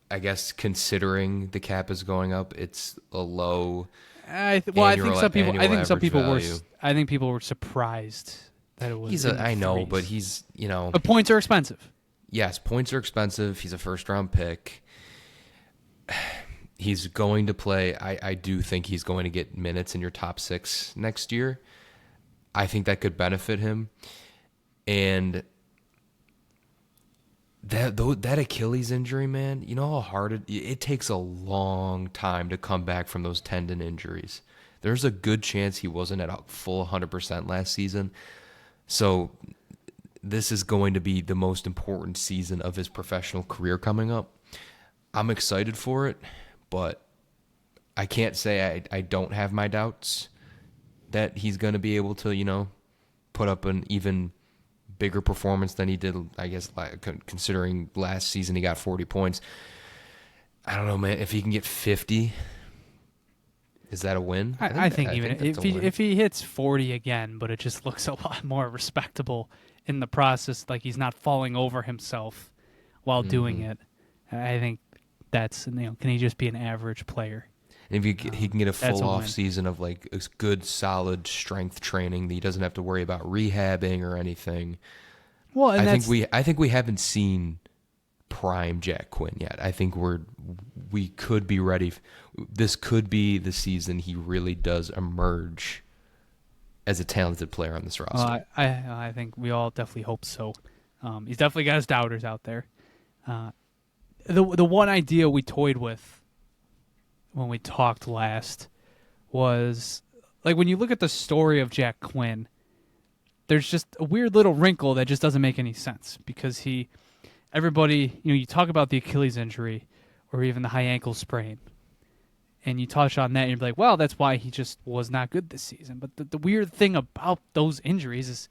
I guess, considering the cap is going up, it's a low. I think some people. I think some average people value. were. I think people were surprised that it was. I know, but he's, But points are expensive. yes, points are expensive. He's a first round pick. He's going to play. I do think he's going to get minutes in your top 6 next year. I think that could benefit him. And that Achilles injury, man, you know how hard it takes a long time to come back from those tendon injuries. There's a good chance he wasn't at a full 100% last season. So this is going to be the most important season of his professional career coming up. I'm excited for it, but I can't say I don't have my doubts that he's going to be able to, put up an even bigger performance than he did, I guess, considering last season he got 40 points. I don't know, man. If he can get 50, is that a win? I think even that's a win. if he hits 40 again, but it just looks a lot more respectable in the process, like he's not falling over himself while doing it. I think that's, can he just be an average player? And if he can get a full a off win. season of like a good, solid strength training that he doesn't have to worry about rehabbing or anything. Well, and I think we haven't seen prime Jack Quinn yet. I think we could be ready. This could be the season he really does emerge as a talented player on this roster. I think we all definitely hope so. He's definitely got his doubters out there. The one idea we toyed with when we talked last was, like, when you look at the story of Jack Quinn, there's just a weird little wrinkle that just doesn't make any sense, because everybody, you talk about the Achilles injury or even the high ankle sprain, and you touch on that and you're like, well, that's why he just was not good this season. But the weird thing about those injuries is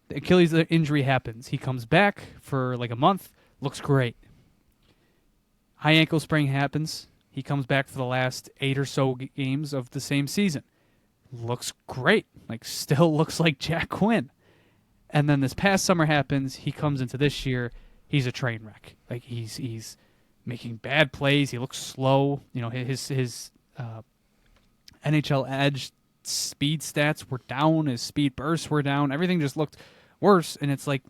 the Achilles injury happens. He comes back for like a month, looks great. High ankle sprain happens. He comes back for the last 8 or so games of the same season. Looks great. Like, still looks like Jack Quinn. And then this past summer happens. He comes into this year. He's a train wreck. Like, he's making bad plays. He looks slow. His NHL Edge speed stats were down. His speed bursts were down. Everything just looked worse. And it's like,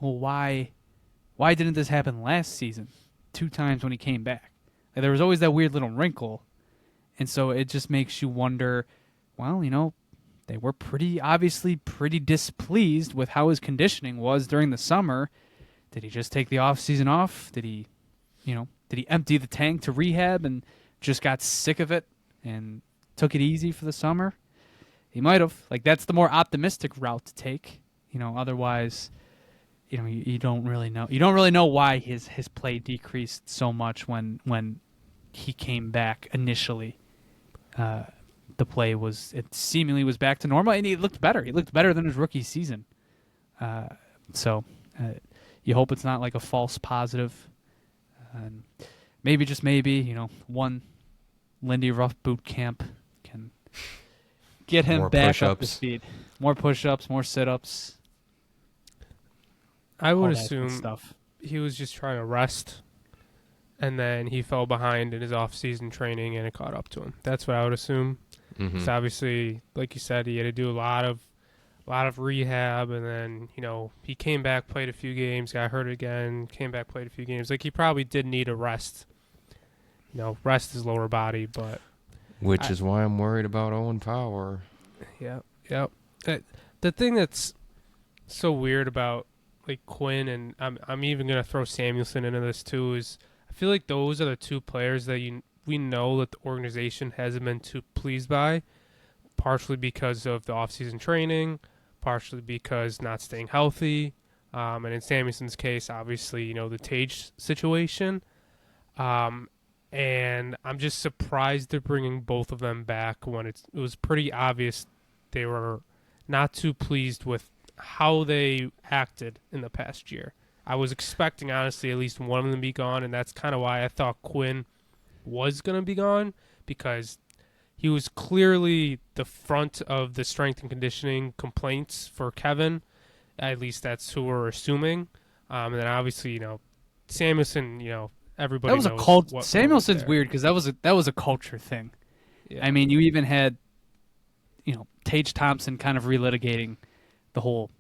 well, why didn't this happen last season? 2 times when he came back. Like, there was always that weird little wrinkle. And so it just makes you wonder, well, they were obviously pretty displeased with how his conditioning was during the summer. Did he just take the offseason off? Did he empty the tank to rehab and just got sick of it and took it easy for the summer? He might have. Like, that's the more optimistic route to take. Otherwise, you don't really know. You don't really know why his play decreased so much when he came back initially. The play seemingly was back to normal, and he looked better. He looked better than his rookie season. So you hope it's not like a false positive. And maybe, just maybe, one Lindy Ruff boot camp can get him More back push-ups. up to speed. More push-ups, more sit-ups. I would all that good assume stuff. he was just trying to rest, and then he fell behind in his off-season training, and it caught up to him. That's what I would assume. Mm-hmm. So obviously, like you said, he had to do a lot of rehab, and then he came back, played a few games, got hurt again, came back, played a few games. Like, he probably did need a rest. Rest his lower body, but Which is why I'm worried about Owen Power. yeah. The thing that's so weird about, like, Quinn, and I'm even gonna throw Samuelson into this too, is I feel like those are the 2 players that we know that the organization hasn't been too pleased by, partially because of the off-season training, partially because not staying healthy, and in Samuelson's case, obviously, the Tage situation. And I'm just surprised they're bringing both of them back when it was pretty obvious they were not too pleased with how they acted in the past year. I was expecting, honestly, at least one of them to be gone, and that's kind of why I thought Quinn was going to be gone, because he was clearly the front of the strength and conditioning complaints for Kevin. At least that's who we're assuming. And then obviously, Samuelson, everybody That was knows a cult. what Samuelson's there. weird because that was a culture thing. Yeah. I mean, you even had, Tage Thompson kind of relitigating the whole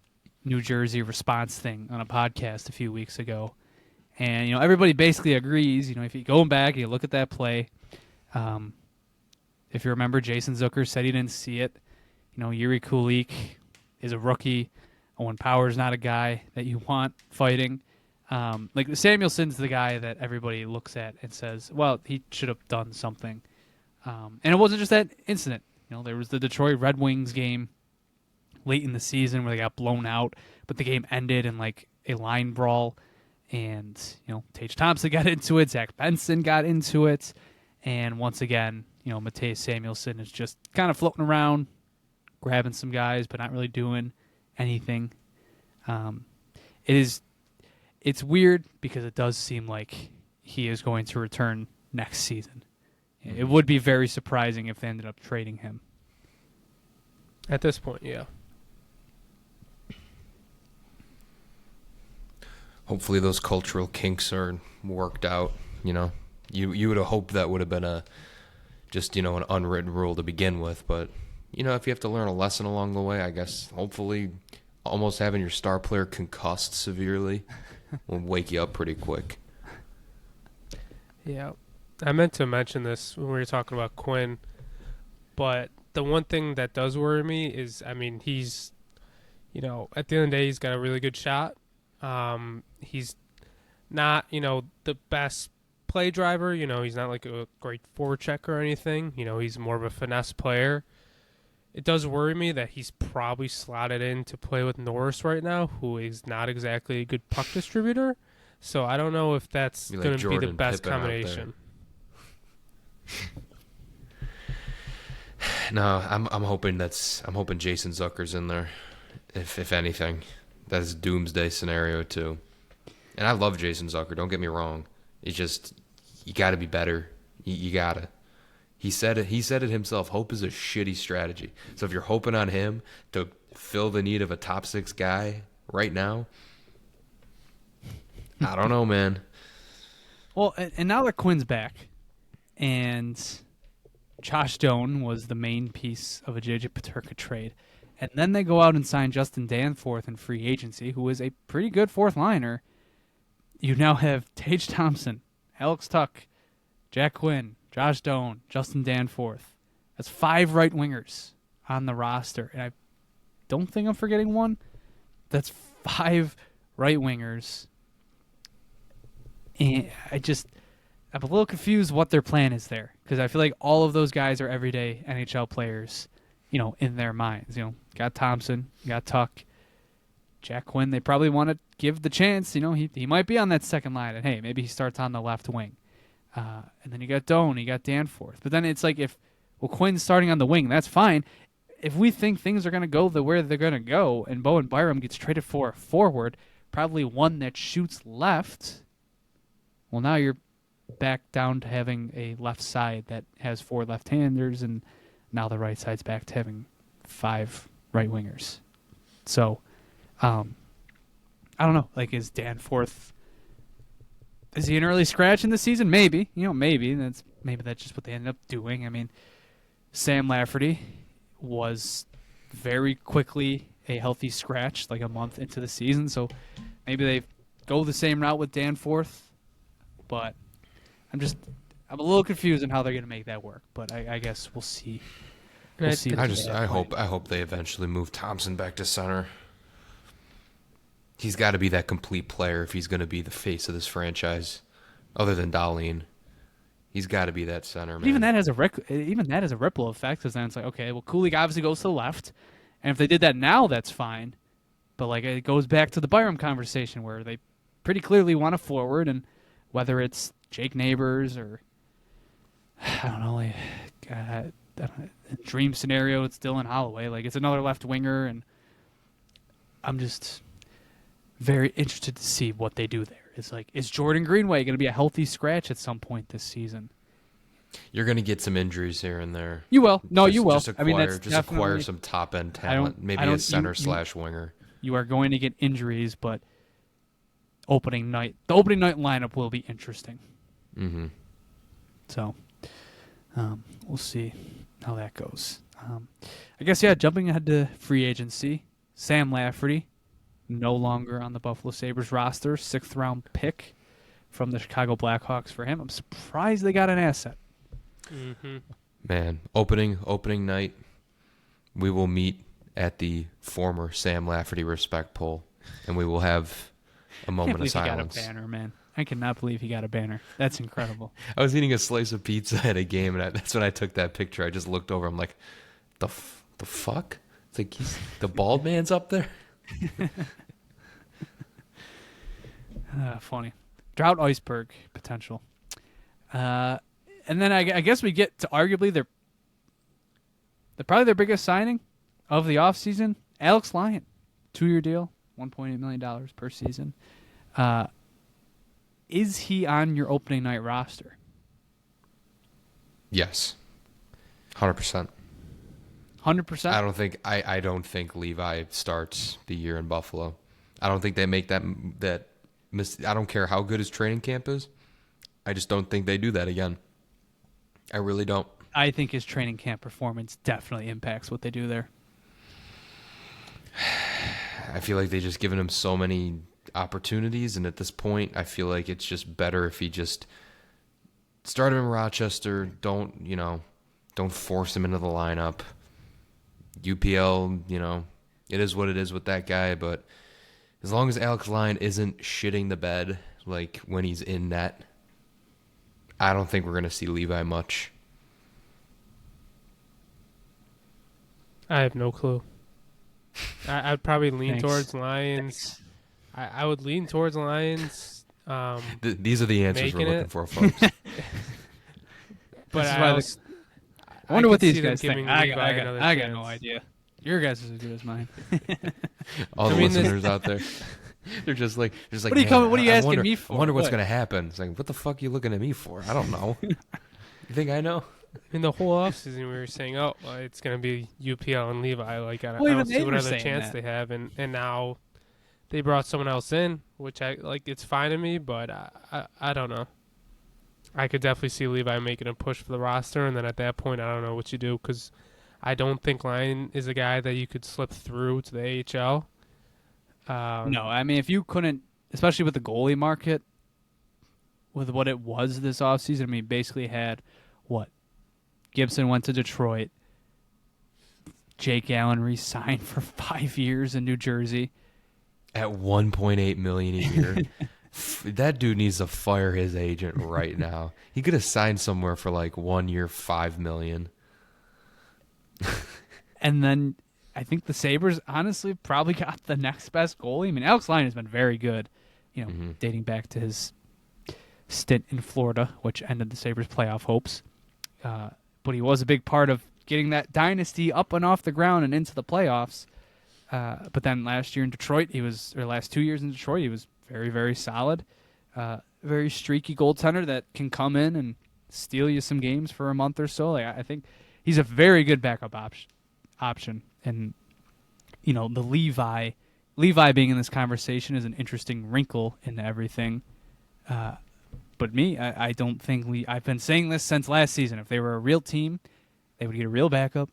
New Jersey response thing on a podcast a few weeks ago. And, everybody basically agrees, if you go back and you look at that play, if you remember, Jason Zucker said he didn't see it. Yuri Kulik is a rookie. Owen Power's not a guy that you want fighting. Samuelson's the guy that everybody looks at and says, well, he should have done something. And it wasn't just that incident. There was the Detroit Red Wings game late in the season where they got blown out, but the game ended in a line brawl. And, Tage Thompson got into it. Zach Benson got into it. And once again, Mattias Samuelsson is just kind of floating around, grabbing some guys, but not really doing anything. It's weird because it does seem like he is going to return next season. It would be very surprising if they ended up trading him. At this point, yeah. Hopefully those cultural kinks are worked out. You would have hoped that would have been an unwritten rule to begin with. But, if you have to learn a lesson along the way, I guess hopefully almost having your star player concussed severely will wake you up pretty quick. Yeah. I meant to mention this when we were talking about Quinn, but the one thing that does worry me is, he's, at the end of the day, he's got a really good shot. He's not, the best play driver. He's not like a great forecheck or anything. He's more of a finesse player. It does worry me that he's probably slotted in to play with Norris right now, who is not exactly a good puck distributor. So I don't know if that's going to be the best combination. No, I'm hoping Jason Zucker's in there. If anything, that's doomsday scenario too. And I love Jason Zucker. Don't get me wrong. It's just you got to be better. You gotta. He said it himself. Hope is a shitty strategy. So if you're hoping on him to fill the need of a top 6 guy right now, I don't know, man. Well, and now that Quinn's back, and Josh Doan was the main piece of a JJ Peterka trade, and then they go out and sign Justin Danforth in free agency, who is a pretty good fourth liner. You now have Tage Thompson, Alex Tuck, Jack Quinn, Josh Doan, Justin Danforth. That's 5 right wingers on the roster, and I don't think I'm forgetting one. That's 5 right wingers. And I'm a little confused what their plan is there, because I feel like all of those guys are everyday NHL players, in their minds. Got Thompson, got Tuck, Jack Quinn. They probably want to give the chance. He might be on that second line, and hey, maybe he starts on the left wing. And then you got Doan, you got Danforth. But then it's like Quinn's starting on the wing, that's fine. If we think things are going to go where they're going to go, and Bowen Byram gets traded for a forward, probably one that shoots left, well, now you're back down to having a left side that has 4 left-handers, and now the right side's back to having 5 right wingers. So, I don't know. Is Danforth... Is he an early scratch in the season? Maybe. Maybe. That's just what they ended up doing. Sam Lafferty was very quickly a healthy scratch, a month into the season. So maybe they go the same route with Danforth. But I'm a little confused on how they're going to make that work. But I guess we'll see. I hope they eventually move Thompson back to center. He's got to be that complete player if he's going to be the face of this franchise, other than Dahlin. He's got to be that center, man. Even that has a ripple effect, because then it's okay, well, Kulik obviously goes to the left, and if they did that now, that's fine. But it goes back to the Byram conversation where they pretty clearly want a forward, and whether it's Jake Neighbors or I don't know, dream scenario, it's Dylan Holloway. It's another left winger, and I'm just very interested to see what they do there. It's like, is Jordan Greenway going to be a healthy scratch at some point this season? You're going to get some injuries here and there. You will. No, you will. Just acquire, I mean, that's just acquire some top end talent. Maybe a center / winger. You are going to get injuries, but the opening night lineup will be interesting. Mm-hmm. So we'll see how that goes. I guess, jumping ahead to free agency, Sam Lafferty, no longer on the Buffalo Sabres roster, 6th round pick from the Chicago Blackhawks for him. I'm surprised they got an asset. Mm-hmm. Man, opening night, we will meet at the former Sam Lafferty respect poll, and we will have a moment of silence. He got a banner, man. I cannot believe he got a banner. That's incredible. I was eating a slice of pizza at a game, and that's when I took that picture. I just looked over. I'm like, the fuck? It's like the bald man's up there? Funny. Drought iceberg potential. And then I guess we get to arguably probably their biggest signing of the offseason, Alex Lyon. 2-year deal, $1.8 million per season. Is he on your opening night roster? Yes. 100%. 100%? I don't think Levi starts the year in Buffalo. I don't think they make that I don't care how good his training camp is. I just don't think they do that again. I really don't. I think his training camp performance definitely impacts what they do there. I feel like they just given him so many opportunities, and at this point, I feel like it's just better if he just start him in Rochester. Don't force him into the lineup. UPL, it is what it is with that guy, but as long as Alex Lyon isn't shitting the bed like when he's in net, I don't think we're going to see Levi much. I have no clue. I'd probably lean Thanks. towards Lions. I would lean towards Lions. These are the answers we're looking it. for, folks. But I wonder could what these see them guys think. giving I Levi another got chance. no idea. Your guys is as good as mine. All the listeners out there, they're just like, what are you coming? What are you asking me for? I wonder what's What? going to happen. It's like, what the fuck are you looking at me for? I don't know. You think I know? In the whole offseason, we were saying, it's going to be UPL and Levi. Like, I Well, even don't they see what were other saying chance that. they have. And now they brought someone else in, which it's fine to me, but I don't know. I could definitely see Levi making a push for the roster, and then at that point, I don't know what you do, because I don't think Lyon is a guy that you could slip through to the AHL. No, I mean, if you couldn't, especially with the goalie market, with what it was this offseason, I mean, basically had what? Gibson went to Detroit. Jake Allen re-signed for 5 years in New Jersey. At $1.8 million a year. That dude needs to fire his agent right now. He could have signed somewhere for like 1 year, $5 million. And then I think the Sabres honestly probably got the next best goalie. I mean, Alex Lyon has been very good, dating back to his stint in Florida, which ended the Sabres' playoff hopes. But he was a big part of getting that dynasty up and off the ground and into the playoffs. But then last 2 years in Detroit, he was very, very solid. Very streaky goaltender that can come in and steal you some games for a month or so. I think he's a very good backup option. And, the Levi being in this conversation is an interesting wrinkle into everything. But I don't think I've been saying this since last season. If they were a real team, they would get a real backup,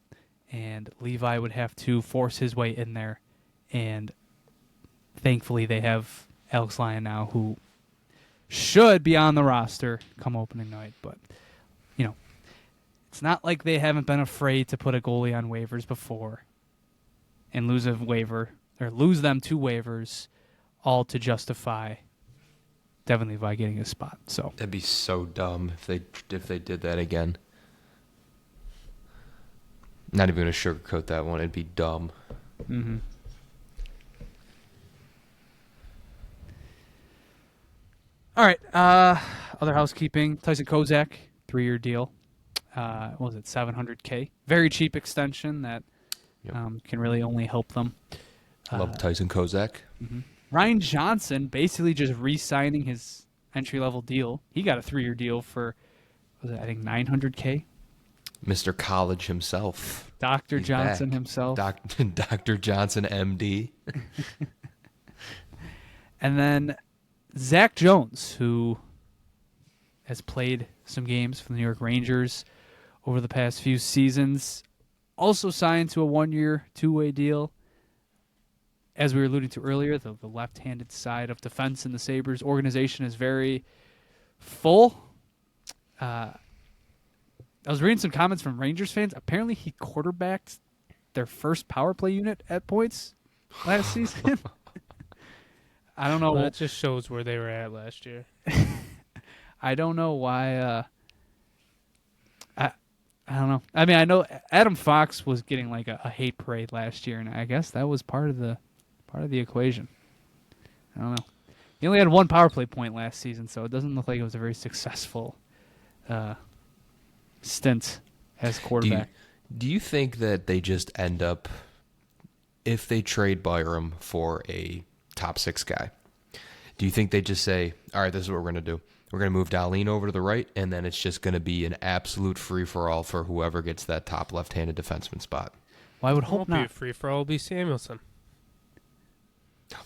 and Levi would have to force his way in there. And thankfully, they have Alex Lyon now, who should be on the roster come opening night. But, it's not like they haven't been afraid to put a goalie on waivers before and lose them to waivers, all to justify Devin Levi getting a spot. So That'd be so dumb if they did that again. Not even going to sugarcoat that one. It'd be dumb. Mm-hmm. All right. Other housekeeping. Tyson Kozak, 3-year deal. What was it, $700K? Very cheap extension that can really only help them. Love Tyson Kozak. Mm-hmm. Ryan Johnson basically just re-signing his entry-level deal. He got a 3-year deal for, I think, $900K. Mr. College himself. Dr. He's Johnson back. himself. Dr. Johnson, MD. And then Zach Jones, who has played some games for the New York Rangers over the past few seasons, also signed to a 1-year, 2-way deal. As we were alluding to earlier, the left-handed side of defense in the Sabres organization is very full. I was reading some comments from Rangers fans. Apparently, he quarterbacked their first power play unit at points last season. I don't know. Well, that just shows where they were at last year. I don't know why. I don't know. I mean, I know Adam Fox was getting like a hate parade last year, and I guess that was part of the equation. I don't know. He only had 1 power play point last season, so it doesn't look like it was a very successful stint as quarterback. Do you think that they just end up, if they trade Byram for a top 6 guy, do you think they just say, all right, this is what we're going to do? We're going to move Lyon over to the right, and then it's just going to be an absolute free-for-all for whoever gets that top left-handed defenseman spot? Well, I would It hope won't not. be a free-for-all. It'll be Samuelson.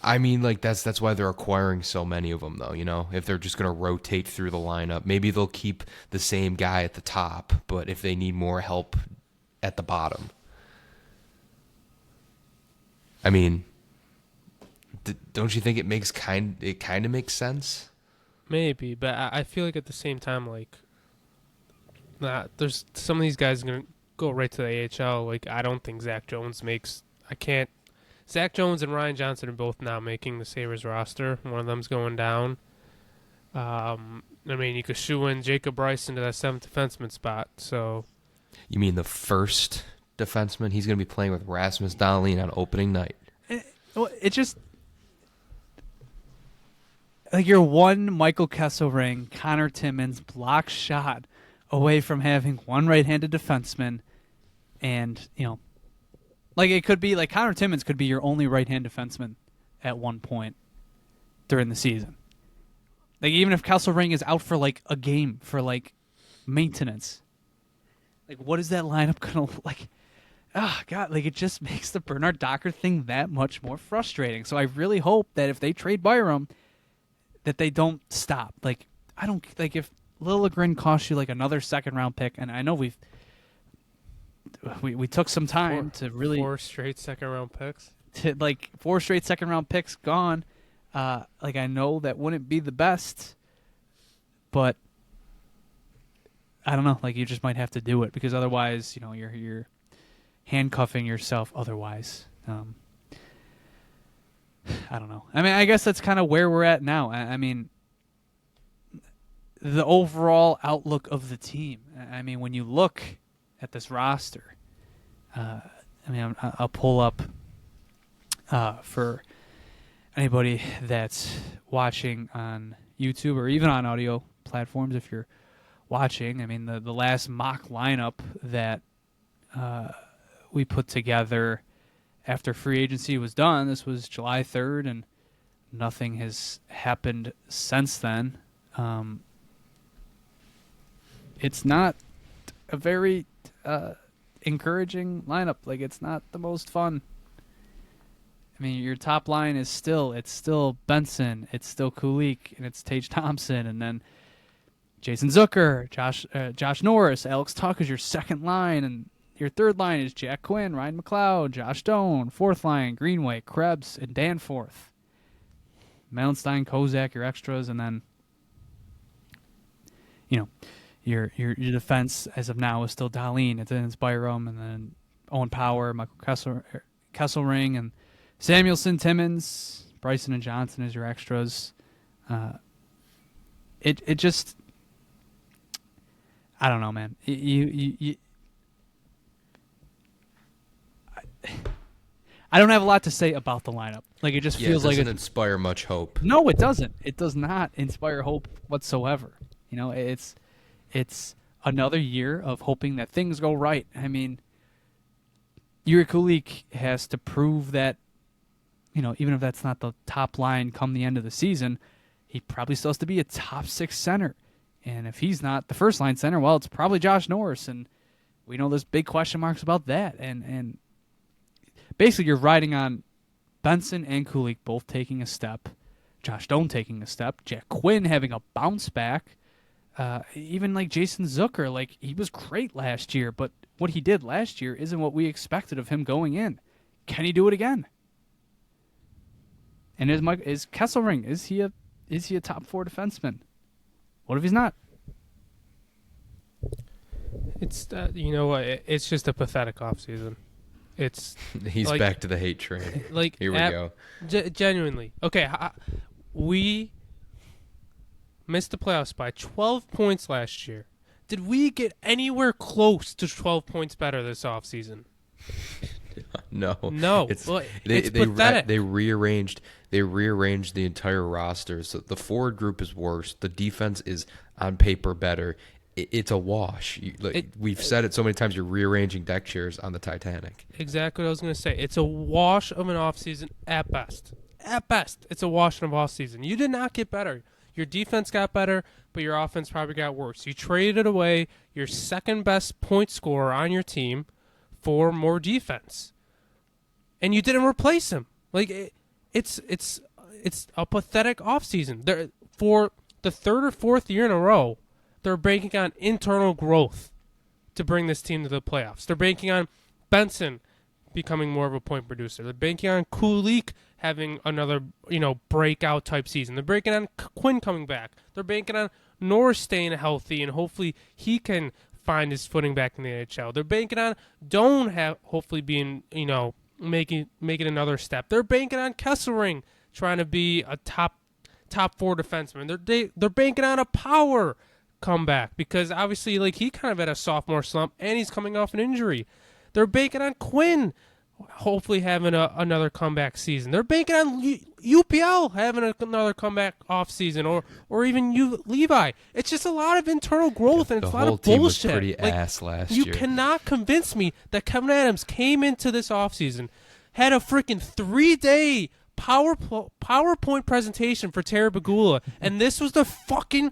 I mean, like that's why they're acquiring so many of them, though. You know, if they're just going to rotate through the lineup, maybe they'll keep the same guy at the top, but if they need more help at the bottom, I mean, don't you think it kind of makes sense? Maybe, but I feel like at the same time, like, there's some of these guys are gonna go right to the AHL. Like, I don't think Zach Jones makes. I can't. Zach Jones and Ryan Johnson are both now making the Sabres roster. One of them's going down. I mean, you could shoe in Jacob Bryce into that 7th defenseman spot. So, You mean the first defenseman? He's going to be playing with Rasmus Dahlin on opening night. It just like you're one Michael Kesselring, Connor Timmins block shot away from having one right-handed defenseman, and like it could be like Connor Timmins could be your only right-hand defenseman at one point during the season. Like even if Kesselring is out for like a game for like maintenance, like what is that lineup gonna look like? Oh God, like it just makes the Bernard Docker thing that much more frustrating. So I really hope that if they trade Byram, that they don't stop. Like I don't like if Liljegren costs you like another 2nd-round pick, and I know we took some time to really 4 straight 2nd-round picks. to like 4 straight 2nd-round picks gone. Like I know that wouldn't be the best, but I don't know. Like you just might have to do it because otherwise, you're handcuffing yourself. Otherwise, I don't know. I mean, I guess that's kind of where we're at now. I mean, the overall outlook of the team. I mean, when you look at this roster, I mean, I'll pull up for anybody that's watching on YouTube or even on audio platforms. If you're watching, I mean, the last mock lineup that we put together after free agency was done, this was July 3rd, and nothing has happened since then. It's not a very encouraging lineup. Like, it's not the most fun. I mean, your top line is still Benson, it's still Kulik, and it's Tage Thompson, and then Jason Zucker, Josh Norris, Alex Tuck is your second line, and your third line is Jack Quinn, Ryan McLeod, Josh Doan. Fourth line, Greenway, Krebs, and Danforth. Melenstein, Kozak, your extras, and then your defense as of now is still Dahlin, and then it's Byram, and then Owen Power, Michael Kesselring, and Samuelson, Timmins, Bryson, and Johnson as your extras. It just, I don't know, man. I don't have a lot to say about the lineup. Like it just feels it like doesn't inspire much hope. No, it doesn't. It does not inspire hope whatsoever. It's another year of hoping that things go right. I mean, Yuri Kulik has to prove that even if that's not the top line come the end of the season, he probably still has to be a top 6 center. And if he's not the first line center, well, it's probably Josh Norris. And we know there's big question marks about that. And basically you're riding on Benson and Kulich both taking a step, Josh Doan taking a step, Jack Quinn having a bounce back, even like Jason Zucker, like he was great last year, but what he did last year isn't what we expected of him going in. Can he do it again? And is Kesselring, is he a top 4 defenseman? What if he's not? It's you know what? It's just a pathetic offseason. It's He's like, back to the hate train. Like Here we go. Genuinely, okay. We missed the playoffs by 12 points last year. Did we get anywhere close to 12 points better this offseason? No. It's They pathetic. they rearranged the entire roster. So the forward group is worse. The defense is on paper better. It's a wash. We've said it so many times. You're rearranging deck chairs on the Titanic. Exactly what I was going to say. It's a wash of an offseason at best. At best, it's a wash of an offseason. You did not get better. Your defense got better, but your offense probably got worse. You traded away your second best point scorer on your team for more defense, and you didn't replace him. Like it's a pathetic offseason. For the third or fourth year in a row, they're banking on internal growth to bring this team to the playoffs. They're banking on Benson becoming more of a point producer. They're banking on Kulich having another, breakout type season. They're banking on Quinn coming back. They're banking on Norris staying healthy, and hopefully he can find his footing back in the NHL. They're banking on Doan hopefully being, making another step. They're banking on Kesselring trying to be a top 4 defenseman. They're banking on a power comeback because obviously he kind of had a sophomore slump and he's coming off an injury. They're banking on Quinn hopefully having another comeback season. They're banking on UPL having another comeback off season, or even Levi. It's just a lot of internal growth, and it's a lot of bullshit. The whole team was pretty ass last year. You cannot convince me that Kevin Adams came into this offseason, had a freaking 3-day PowerPoint presentation for Terry Bagula, and this was the fucking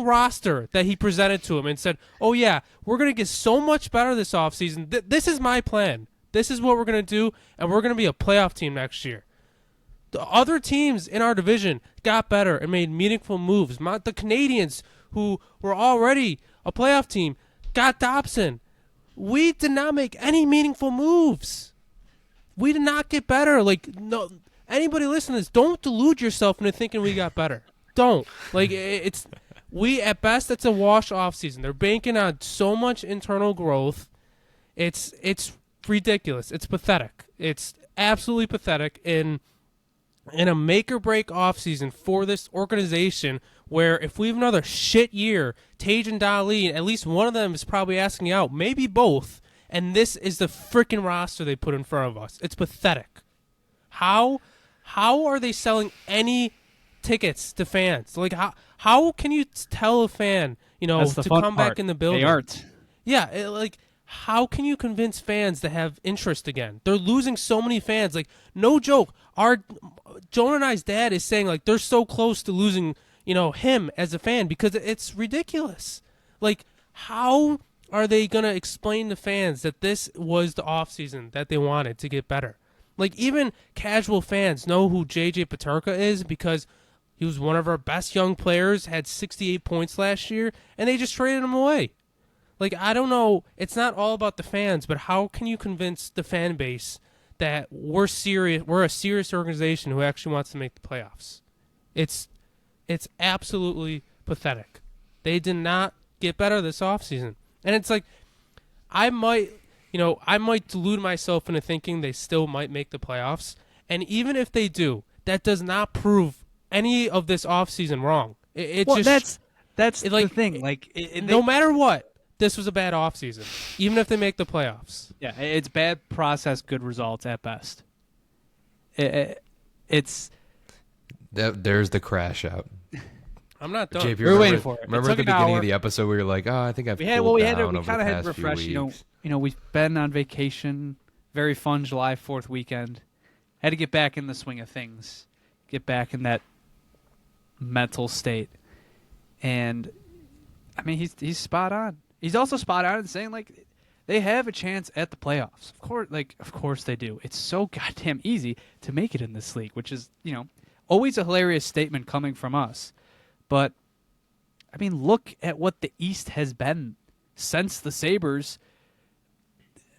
roster that he presented to him and said, oh yeah, we're going to get so much better this offseason. This is my plan. This is what we're going to do, and we're going to be a playoff team next year. The other teams in our division got better and made meaningful moves. The Canadians, who were already a playoff team, got Dobson. We did not make any meaningful moves. We did not get better. No, anybody listening to this, don't delude yourself into thinking we got better. Don't. At best, it's a wash off season. They're banking on so much internal growth. It's ridiculous. It's pathetic. It's absolutely pathetic in a make or break offseason for this organization, where if we have another shit year, Tage and Dali, at least one of them is probably asking out, maybe both, and this is the freaking roster they put in front of us. It's pathetic. How are they selling tickets to fans? How can you tell a fan, to come back in the building? They aren't. Yeah, how can you convince fans to have interest again? They're losing so many fans. No joke. Jonah and I's dad is saying they're so close to losing, him as a fan because it's ridiculous. How are they gonna explain to fans that this was the offseason that they wanted to get better? Even casual fans know who JJ Peterka is because he was one of our best young players, had 68 points last year, and they just traded him away. I don't know. It's not all about the fans, but how can you convince the fan base that we're serious? We're a serious organization who actually wants to make the playoffs. It's absolutely pathetic. They did not get better this offseason. And it's I might delude myself into thinking they still might make the playoffs. And even if they do, that does not prove any of this offseason wrong. That's the thing. No matter what, this was a bad offseason, even if they make the playoffs. Yeah, it's bad process, good results at best. It's there's the crash out. I'm not done. JP, we're waiting for it. Remember at the beginning of the episode where you're like, "Oh, I think I've cooled down over the kind of had past to refresh. few weeks." We've been on vacation. Very fun July 4th weekend. Had to get back in the swing of things, get back in that mental state. And, I mean, he's spot on. He's also spot on in saying, like, they have a chance at the playoffs. Of course they do. It's so goddamn easy to make it in this league, which is, always a hilarious statement coming from us. But, I mean, look at what the East has been since the Sabres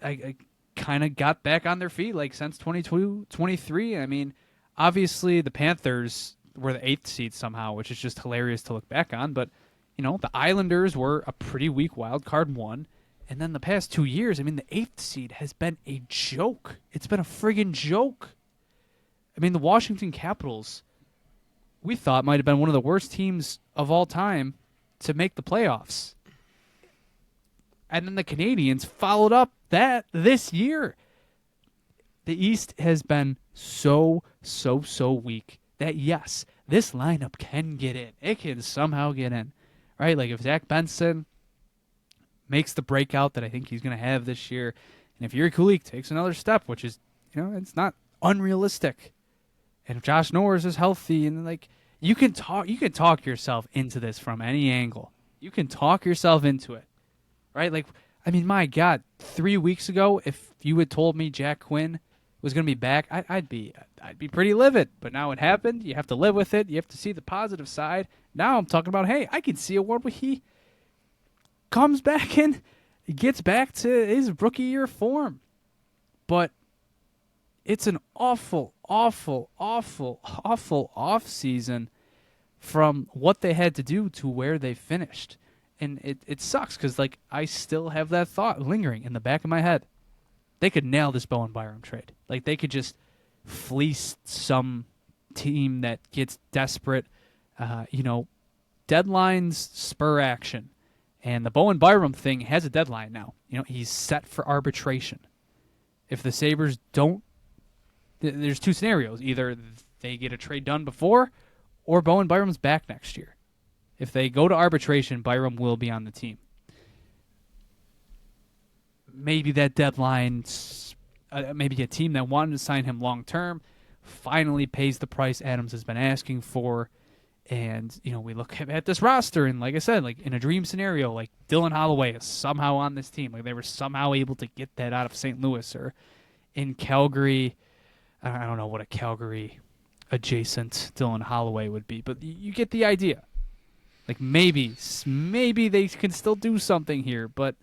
I kind of got back on their feet, like, since 22, 23. I mean, obviously the Panthers were the 8th seed somehow, which is just hilarious to look back on. But, the Islanders were a pretty weak wild card one. And then the past 2 years, I mean, the 8th seed has been a joke. It's been a friggin' joke. I mean, the Washington Capitals, we thought might have been one of the worst teams of all time to make the playoffs. And then the Canadiens followed up that this year. The East has been so weak that, yes, this lineup can get in. It can somehow get in. Right? Like if Zach Benson makes the breakout that I think he's going to have this year, and if Yuri Kulik takes another step, which is, it's not unrealistic, and if Josh Norris is healthy, and like you can talk yourself into this from any angle. You can talk yourself into it, right? Like, I mean, my God, 3 weeks ago, if you had told me Jack Quinn was going to be back, I'd be pretty livid. But now it happened. You have to live with it. You have to see the positive side. Now I'm talking about, hey, I can see a world where he comes back and gets back to his rookie year form. But it's an awful offseason from what they had to do to where they finished. And it sucks because, like, I still have that thought lingering in the back of my head. They could nail this Bowen Byram trade. Like, they could just fleece some team that gets desperate. Deadlines spur action. And the Bowen Byram thing has a deadline now. He's set for arbitration. If the Sabres don't, there's two scenarios. Either they get a trade done before, or Bowen Byram's back next year. If they go to arbitration, Byram will be on the team. Maybe that deadline, maybe a team that wanted to sign him long-term finally pays the price Adams has been asking for. And, we look at this roster, and like I said, like in a dream scenario, like Dylan Holloway is somehow on this team. Like they were somehow able to get that out of St. Louis, or in Calgary. I don't know what a Calgary adjacent Dylan Holloway would be, but you get the idea. Like maybe they can still do something here, but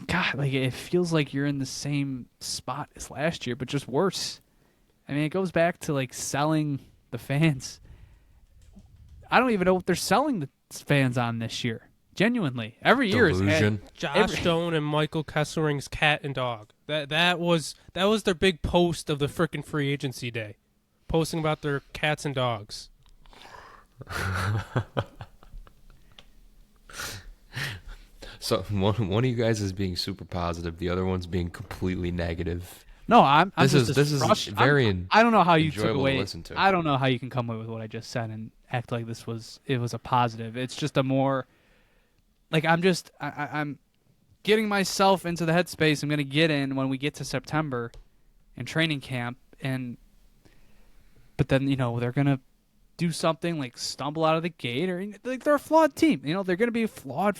God, like it feels like you're in the same spot as last year, but just worse. I mean, it goes back to like selling the fans. I don't even know what they're selling the fans on this year. Genuinely, every year is Josh Stone and Michael Kesselring's cat and dog. That was their big post of the frickin' free agency day, posting about their cats and dogs. So one of you guys is being super positive, the other one's being completely negative. No, I'm this just is very. I don't know how you took away. To listen to. I don't know how you can come away with what I just said and act like it was a positive. It's just a more like I'm getting myself into the headspace I'm going to get in when we get to September and training camp, but then they're going to do something like stumble out of the gate, or like they're a flawed team. They're going to be a flawed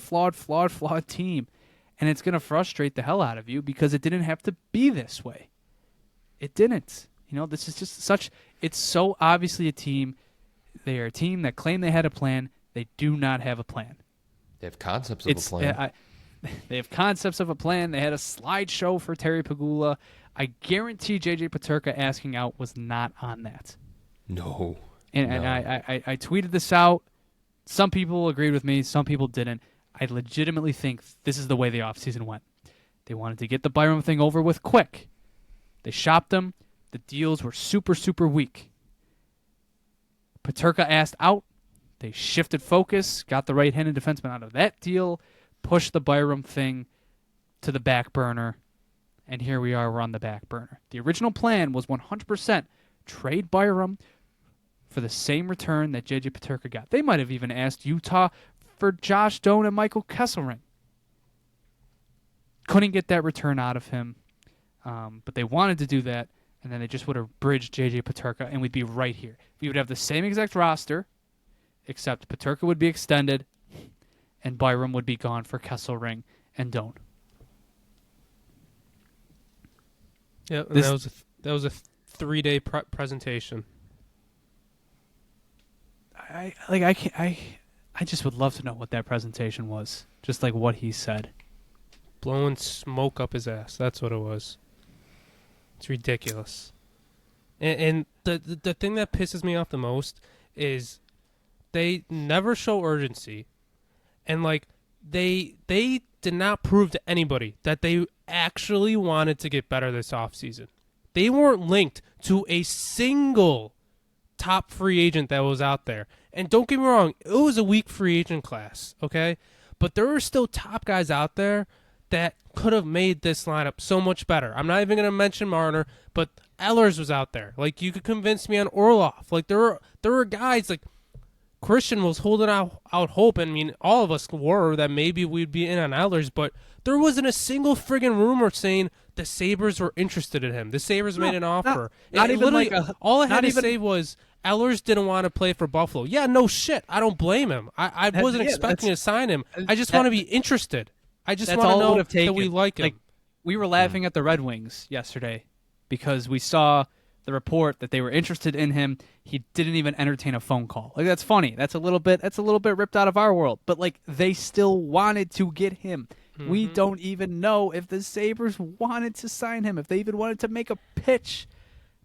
team, and it's going to frustrate the hell out of you because it didn't have to be this way. It didn't. This is just it's so obviously a team. They are a team that claim they had a plan. They do not have a plan. They have concepts of a plan. They have concepts of a plan. They had a slideshow for Terry Pegula. I guarantee JJ Peterka asking out was not on that. No. And I tweeted this out. Some people agreed with me. Some people didn't. I legitimately think this is the way the offseason went. They wanted to get the Byram thing over with quick. They shopped him. The deals were super weak. Peterka asked out. They shifted focus, got the right-handed defenseman out of that deal, pushed the Byram thing to the back burner, and here we are, we're on the back burner. The original plan was 100% trade Byram for the same return that JJ Peterka got. They might have even asked Utah for Josh Stone and Michael Kesselring. Couldn't get that return out of him. But they wanted to do that, and then they just would have bridged JJ Peterka, and we'd be right here. We would have the same exact roster, except Peterka would be extended, and Byram would be gone for Kesselring and Doan. Yeah, and that was a 3-day presentation. I just would love to know what that presentation was. Just like what he said. Blowing smoke up his ass. That's what it was. It's ridiculous. And the thing that pisses me off the most is they never show urgency. And like they did not prove to anybody that they actually wanted to get better this offseason. They weren't linked to a single top free agent that was out there. And don't get me wrong, it was a weak free agent class, okay? But there were still top guys out there that could have made this lineup so much better. I'm not even going to mention Marner, but Ehlers was out there. Like, you could convince me on Orlov. Like, there were guys, like, Christian was holding out hope. I mean, all of us were that maybe we'd be in on Ehlers, but there wasn't a single friggin' rumor saying the Sabres were interested in him. The Sabres made an offer. Not even like all I had to say was Ehlers didn't want to play for Buffalo. Yeah, no shit. I don't blame him. I wasn't expecting to sign him. I just want to be interested. I just want to know that we like him. Like, we were laughing at the Red Wings yesterday because we saw the report that they were interested in him. He didn't even entertain a phone call. Like, that's funny. That's a little bit ripped out of our world. But like, they still wanted to get him. Mm-hmm. We don't even know if the Sabres wanted to sign him, if they even wanted to make a pitch.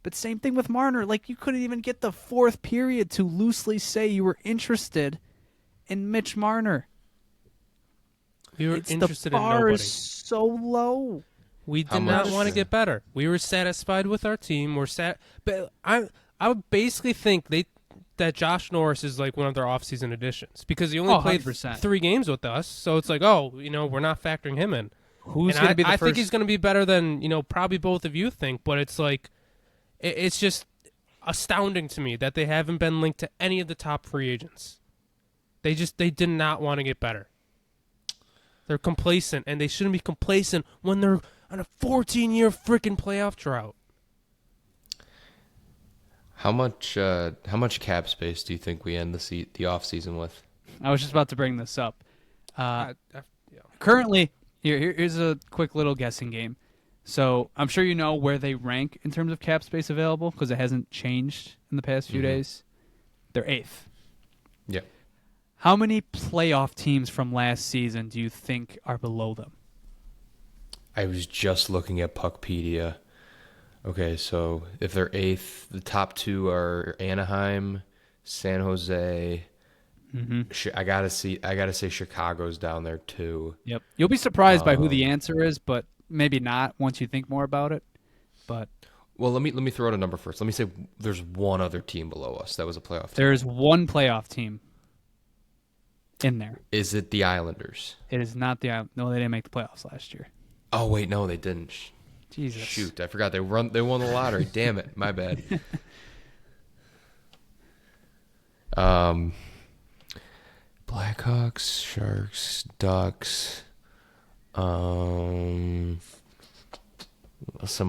But same thing with Marner. Like, you couldn't even get the fourth period to loosely say you were interested in Mitch Marner. We were interested in nobody. The bar is so low. We did not want to get better. We were satisfied with our team. But I would basically think that Josh Norris is like one of their offseason additions because he only played 3 games with us. So it's like, we're not factoring him in. Who's going to be the first? I think he's going to be better than probably both of you think. But it's like, it's just astounding to me that they haven't been linked to any of the top free agents. They did not want to get better. They're complacent, and they shouldn't be complacent when they're on a 14-year freaking playoff drought. How much cap space do you think we end the off season with? I was just about to bring this up. Currently, here's a quick little guessing game. So I'm sure you know where they rank in terms of cap space available because it hasn't changed in the past few days. They're 8th. Yeah. How many playoff teams from last season do you think are below them? I was just looking at Puckpedia. Okay, so if they're 8th, the top 2 are Anaheim, San Jose. Mm-hmm. I gotta say Chicago's down there too. Yep. You'll be surprised by who the answer is, but maybe not once you think more about it. But well, let me throw out a number first. Let me say there's one other team below us that was a playoff team. There's one playoff team in there. Is it the Islanders? It is not the Islanders. No, they didn't make the playoffs last year. Oh wait, no, they didn't. Jesus. Shoot, I forgot they won the lottery. Damn it, my bad. Blackhawks, Sharks, Ducks, some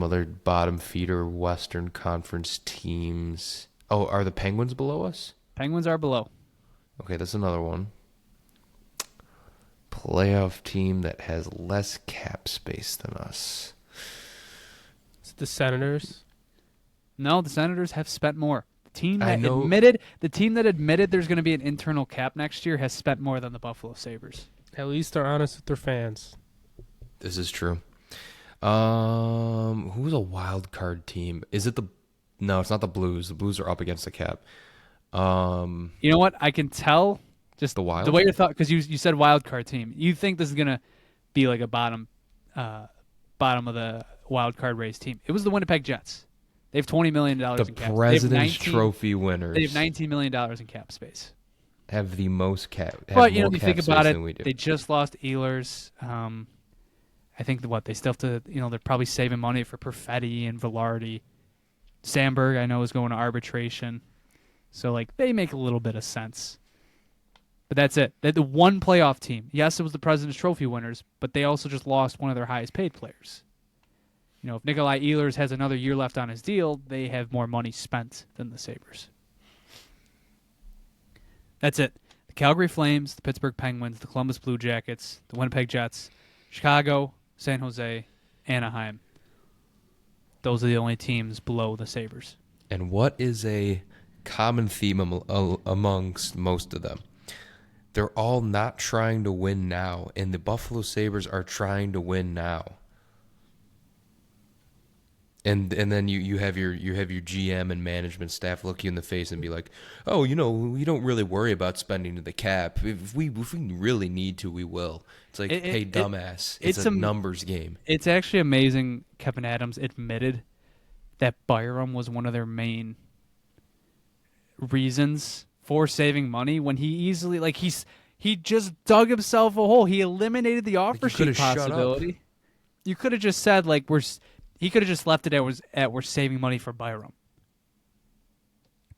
other bottom feeder Western Conference teams. Oh, are the Penguins below us? Penguins are below. Okay, that's another one. Playoff team that has less cap space than us. Is it the Senators? No, the Senators have spent more. The team that admitted there's going to be an internal cap next year has spent more than the Buffalo Sabres. At least they're honest with their fans. This is true. Who's a wild card team? Is it No, it's not the Blues. The Blues are up against the cap. You know what? I can tell just the Wild? The way you thought, because you said wild card team. You think this is gonna be like a bottom of the wild card race team. It was the Winnipeg Jets. They have $20 million in cap. The President's Trophy winners. They have $19 million in cap space. Have the most cap. But if you think about it, they just lost Ehlers. I think they still have to. They're probably saving money for Perfetti and Velarde. Sandberg, I know, is going to arbitration. So, they make a little bit of sense. But that's it. They're the one playoff team. Yes, it was the President's Trophy winners, but they also just lost one of their highest paid players. if Nikolai Ehlers has another year left on his deal, they have more money spent than the Sabres. That's it. The Calgary Flames, the Pittsburgh Penguins, the Columbus Blue Jackets, the Winnipeg Jets, Chicago, San Jose, Anaheim. Those are the only teams below the Sabres. And what is a common theme amongst most of them? They're all not trying to win now, and the Buffalo Sabres are trying to win now. And then you have your GM and management staff look you in the face and be like, oh, we don't really worry about spending to the cap. If we really need to, we will. It's like, hey, dumbass, it's a numbers game. It's actually amazing. Kevin Adams admitted that Byram was one of their main reasons for saving money when he easily he just dug himself a hole. He eliminated the offer sheet possibility. You could have just said he could have just left it at we're saving money for Byram.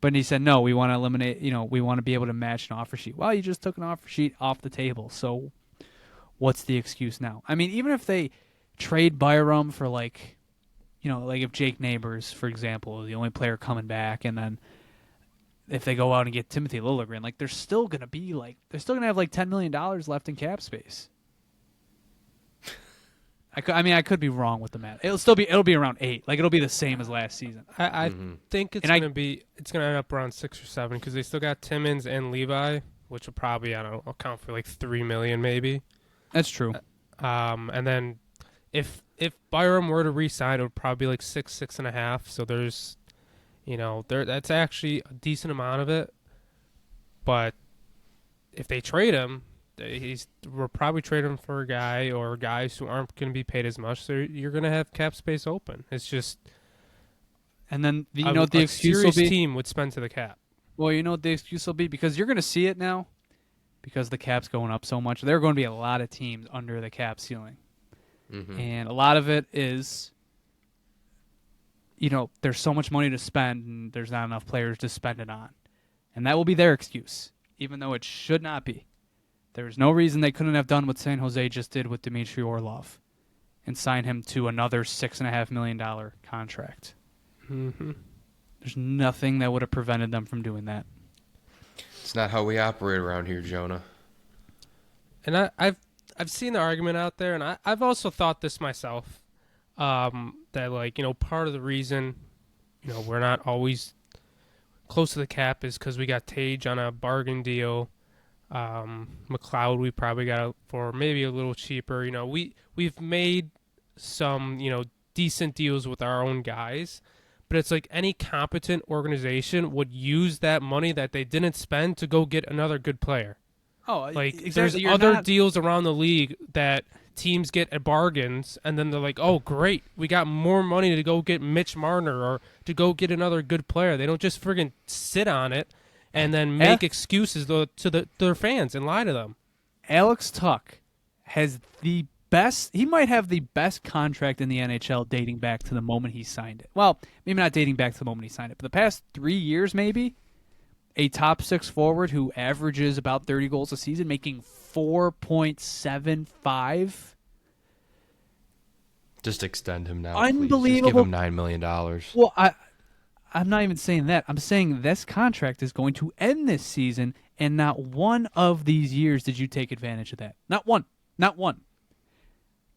But he said, no, we want to eliminate, we want to be able to match an offer sheet. Well, you just took an offer sheet off the table. So what's the excuse now? I mean, even if they trade Byram for if Jake Neighbors, for example, is the only player coming back, and then if they go out and get Timothy Liljegren, they're still going to have $10 million left in cap space. I could be wrong with the math. It'll be around 8. It'll be the same as last season. I think it's going to end up around 6 or 7 because they still got Timmins and Levi, which will probably account for $3 million maybe. That's true. And then if Byram were to re-sign, it would probably be 6.5. So there's, that's actually a decent amount of it. But if they trade him, we're probably trading him for a guy or guys who aren't going to be paid as much. So you're going to have cap space open. It's just, and then what the excuse will be? Team would spend to the cap. Well, you know what the excuse will be, because you're going to see it now, because the cap's going up so much. There are going to be a lot of teams under the cap ceiling, and a lot of it is, there's so much money to spend, and there's not enough players to spend it on, and that will be their excuse, even though it should not be. There's no reason they couldn't have done what San Jose just did with Dmitry Orlov and sign him to another $6.5 million contract. Mm-hmm. There's nothing that would have prevented them from doing that. It's not how we operate around here, Jonah. And I've seen the argument out there, and I've also thought this myself, that part of the reason we're not always close to the cap is because we got Tage on a bargain deal. McLeod we probably got for maybe a little cheaper. We've made some decent deals with our own guys, but it's any competent organization would use that money that they didn't spend to go get another good player. Oh, exactly. There's other deals around the league that teams get at bargains, and then they're like, oh great, we got more money to go get Mitch Marner or to go get another good player. They don't just friggin' sit on it and then make excuses to their fans and lie to them. Alex Tuch has the best. He might have the best contract in the NHL dating back to the moment he signed it. Well, maybe not dating back to the moment he signed it, but the past 3 years maybe. A top 6 forward who averages about 30 goals a season, making $4.75. Just extend him now. Unbelievable. Please. Just give him $9 million. Well, I'm not even saying that. I'm saying this contract is going to end this season, and not one of these years did you take advantage of that. Not one. Not one.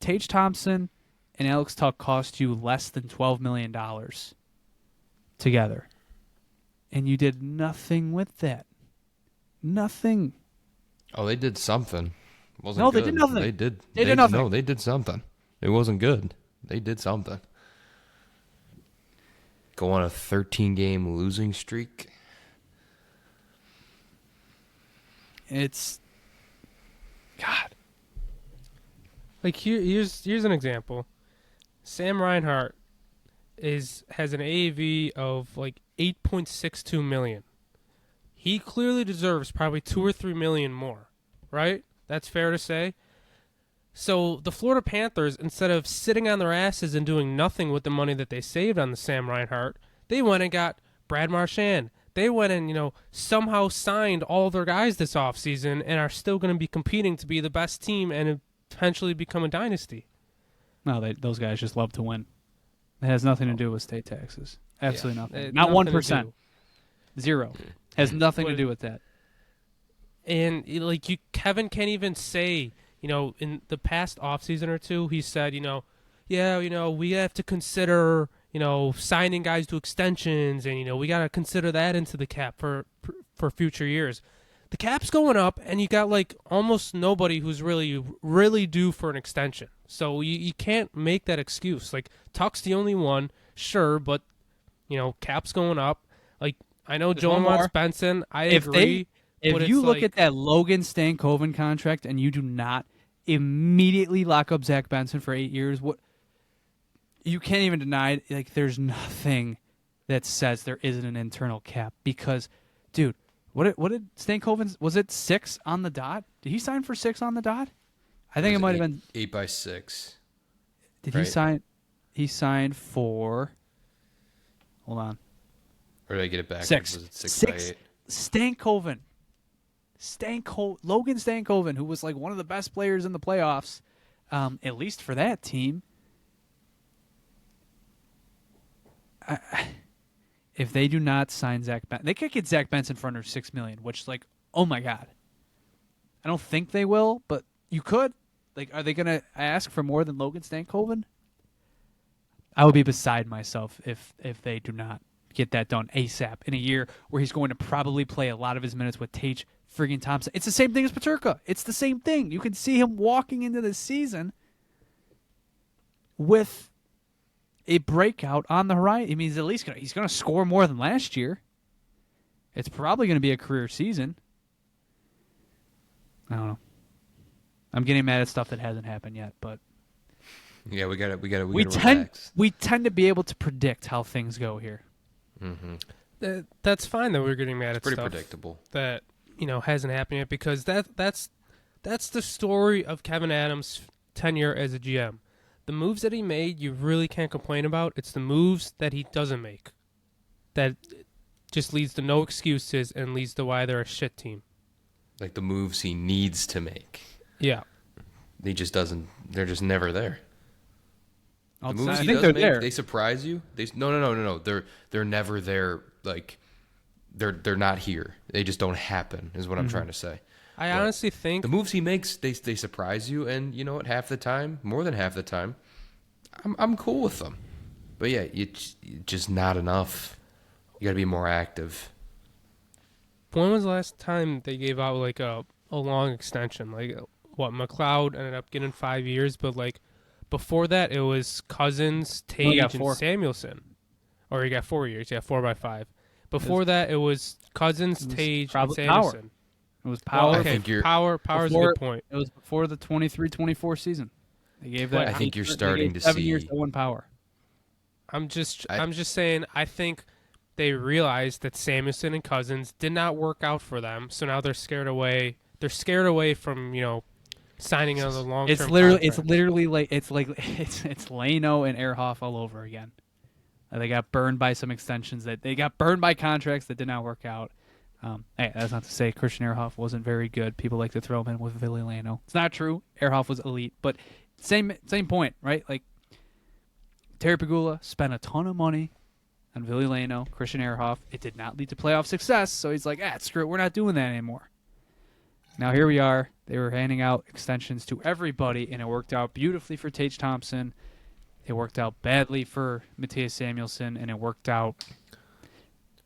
Tage Thompson and Alex Tuch cost you less than $12 million together, and you did nothing with that. Nothing. Oh, they did something. Wasn't no, good. They did nothing. They did. They did nothing. No, they did something. It wasn't good. They did something. Go on a 13-game losing streak. It's God. Here's an example. Sam Reinhart has an AAV of $8.62 million. He clearly deserves probably $2 or $3 million more, right? That's fair to say. So the Florida Panthers, instead of sitting on their asses and doing nothing with the money that they saved on the Sam Reinhart, they went and got Brad Marchand. They went and, somehow signed all their guys this offseason and are still going to be competing to be the best team and eventually become a dynasty. No, those guys just love to win. It has nothing to do with state taxes. Absolutely nothing. Not Nothing to 1%. do. 0. Has nothing to do with that. And Kevin can't even say, in the past offseason or two, he said, we have to consider, signing guys to extensions, and we got to consider that into the cap for future years. The cap's going up, and you got almost nobody who's really due for an extension. So you can't make that excuse. Tuck's the only one, sure, but cap's going up. I know Joe wants Benson. I agree. If you look at that Logan Stankoven contract and you do not immediately lock up Zach Benson for 8 years, you can't even deny it. There's nothing that says there isn't an internal cap because, dude, what did Stankoven, was it 6 on the dot? Did he sign for 6 on the dot? I think it might have been 8 by 6. Did he sign? He signed for. Hold on. Or did I get it back? 6. Was it 6 by 8? Stankoven. Logan Stankoven, who was one of the best players in the playoffs, at least for that team. If they do not sign Zach Benson, they could get Zach Benson for under $6 million, which oh my god. I don't think they will, but you could. Are they gonna ask for more than Logan Stankoven? I would be beside myself if they do not get that done ASAP in a year where he's going to probably play a lot of his minutes with Tage friggin' Thompson. It's the same thing as Peterka. It's the same thing. You can see him walking into this season with a breakout on the horizon. I mean, he's going to score more than last year. It's probably going to be a career season. I don't know. I'm getting mad at stuff that hasn't happened yet, but yeah, we got to relax. We tend to be able to predict how things go here. Mm-hmm. That's fine that we're getting mad at pretty stuff predictable. That hasn't happened yet because that's the story of Kevin Adams' tenure as a GM. The moves that he made, you really can't complain about. It's the moves that he doesn't make that just leads to no excuses and leads to why they're a shit team. The moves he needs to make. Yeah. He just doesn't. They're just never there. The moves I he think does they're make, there. they surprise you. No. They're never there. They're not here. They just don't happen. Is what I'm trying to say. I honestly think the moves he makes, they surprise you, and you know what? Half the time, more than half the time, I'm cool with them. But yeah, it's just not enough. You got to be more active. When was the last time they gave out a long extension? McLeod ended up getting 5 years, but before that it was Cousins, Tage, and Samuelson. Or he got 4 years, 4 by 5. Before that it was Cousins, Tage, and Samuelson. It was Power. Well, I think Power's a good point. It was before the 23-24 season. They gave that. I think you're starting to 7 see. years to win Power. I'm just saying. I think they realized that Samuelson and Cousins did not work out for them, so now they're scared away. They're scared away from signing another long-term. It's literally it's Lano and Ehrhoff all over again. They got burned by some extensions they got burned by contracts that did not work out. Hey, that's not to say Christian Ehrhoff wasn't very good. People like to throw him in with Ville Lano. It's not true. Ehrhoff was elite, but same point, right? Terry Pegula spent a ton of money on Ville Lano, Christian Ehrhoff. It did not lead to playoff success, so he's like, screw it, we're not doing that anymore. Now here we are. They were handing out extensions to everybody, and it worked out beautifully for Tage Thompson. It worked out badly for Matthias Samuelsson, and it worked out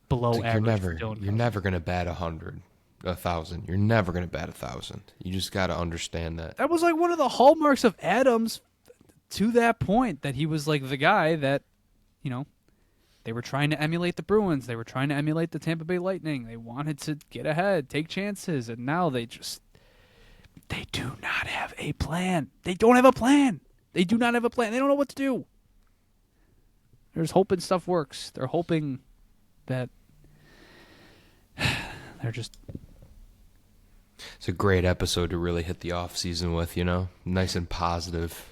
below average. You're never going to bat 100, 1,000. You're never going to bat 1,000. You just got to understand that. That was one of the hallmarks of Adams to that point, that he was the guy that, they were trying to emulate the Bruins. They were trying to emulate the Tampa Bay Lightning. They wanted to get ahead, take chances, and now they do not have a plan. They don't have a plan. They do not have a plan. They don't know what to do. They're just hoping stuff works. They're hoping that they're just... It's a great episode to really hit the off season with, nice and positive.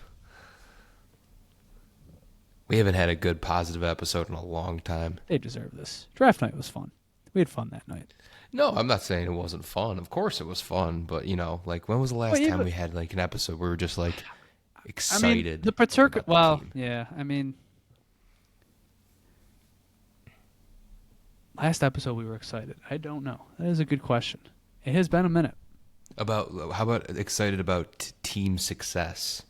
We haven't had a good positive episode in a long time. They deserve this. Draft night was fun. We had fun that night. No, I'm not saying it wasn't fun. Of course it was fun, but when was the last time we had an episode where we were just excited? The Peterka. Well, yeah. Last episode we were excited. I don't know. That is a good question. It has been a minute. How about excited about team success?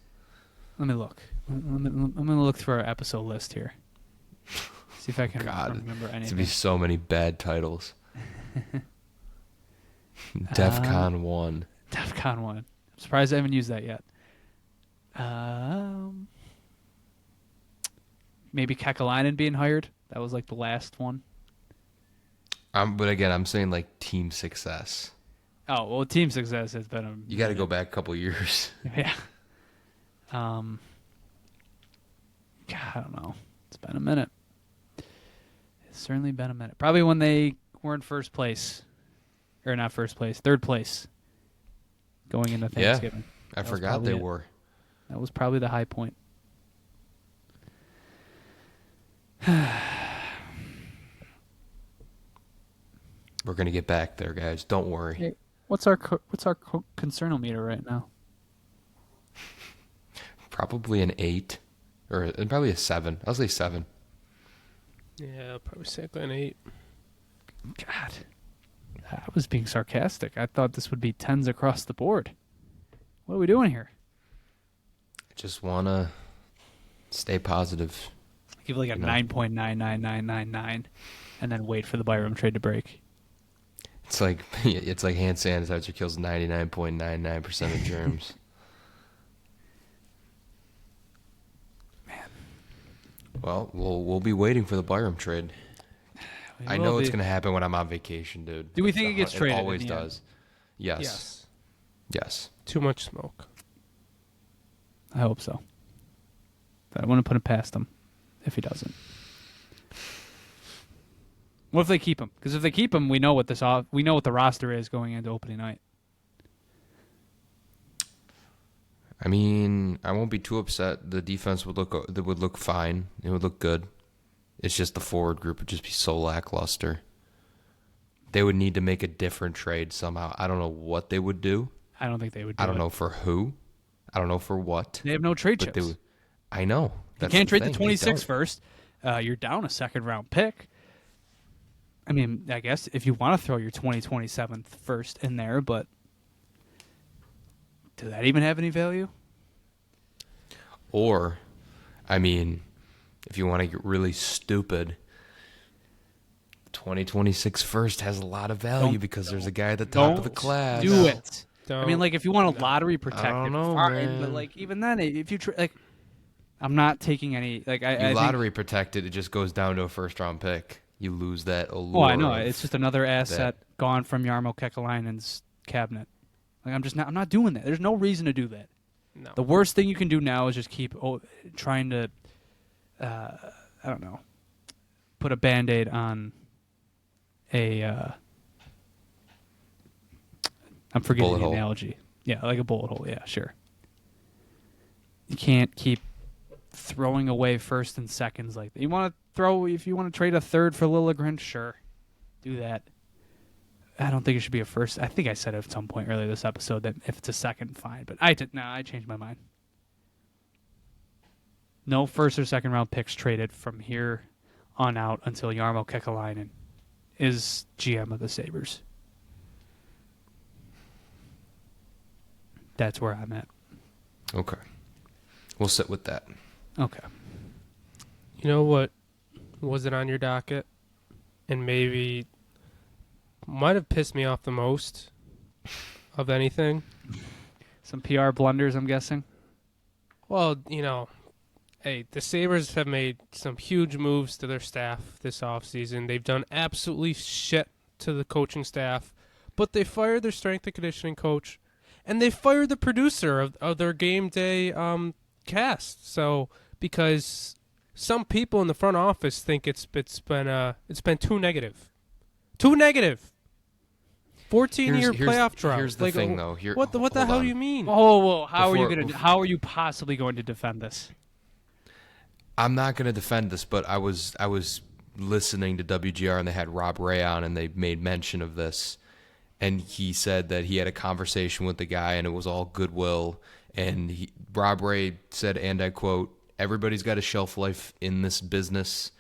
Let me look. I'm going to look through our episode list here. See if I can remember anything. There's be so many bad titles. DEFCON 1. DEFCON 1. I'm surprised I haven't used that yet. Maybe Kekalainen being hired. That was like the last one. But again, I'm saying like team success. Oh, well, team success has been You got to go back a couple years. Yeah. God, I don't know. It's been a minute. It's certainly been a minute. Probably when they were in first place. Or not first place, third place. Going into Thanksgiving. Yeah, I forgot they were. That was probably the high point. We're going to get back there, guys. Don't worry. Hey, what's our concernometer right now? Probably an 8. Or probably a 7. I'll say 7. Yeah, probably say an 8. God. I was being sarcastic. I thought this would be 10s across the board. What are we doing here? I just want to stay positive. Give it like a 9.99999 and then wait for the Byram trade to break. It's like hand sanitizer kills 99.99% of germs. Man. Well, we'll be waiting for the Byram trade. I know it's going to happen when I'm on vacation, dude. Do we think it gets traded? It always does. Yes. Yes. Yes. Too much smoke. I hope so. But I want to put it past him if he doesn't. What if they keep him? Because if they keep him, we know what the roster is going into opening night. I mean, I won't be too upset. The defense would look fine. It would look good. It's just the forward group would just be so lackluster. They would need to make a different trade somehow. I don't know what they would do. I don't think they would. I don't know for who. I don't know for what. They have no trade chips. I know. You can't trade the 26th first. You're down a second-round pick. I mean, I guess if you want to throw your 2027 first in there, but does that even have any value? Or, I mean, if you want to get really stupid, 2026 first has a lot of value because there's a guy at the top of the class. Do it. Don't. I mean, like if you want a lottery protected, I don't know, fine, man. but like even then, if you I'm not taking any I lottery protected, it just goes down to a first round pick. You lose that allure. Oh, I know. It's just another asset gone from Jarmo Kekalainen's cabinet. Like I'm not doing that. There's no reason to do that. No. The worst thing you can do now is just keep trying to, I don't know, put a Band-Aid on a. I'm forgetting bullet the hole. analogy. Yeah, like a bullet hole. Yeah, sure. You can't keep throwing away first and seconds like that. If you want to trade a third for Liljegren, sure, do that. I don't think it should be a first. I think I said at some point earlier this episode that if it's a second, fine. But I changed my mind. No first or second round picks traded from here on out until Jarmo Kekalainen is GM of the Sabres. That's where I'm at. Okay. We'll sit with that. Okay. You know what wasn't on your docket and maybe might have pissed me off the most of anything? Some PR blunders, I'm guessing. Well, hey, the Sabres have made some huge moves to their staff this offseason. They've done absolutely shit to the coaching staff, but they fired their strength and conditioning coach, and they fired the producer of their game day cast. So because some people in the front office think it's been too negative. 14-year playoff drought. Here's the thing, though. What the hell do you mean? Whoa! How are you possibly going to defend this? I'm not going to defend this, but I was listening to WGR and they had Rob Ray on and they made mention of this, and he said that he had a conversation with the guy and it was all goodwill, and Rob Ray said, and I quote, "Everybody's got a shelf life in this business.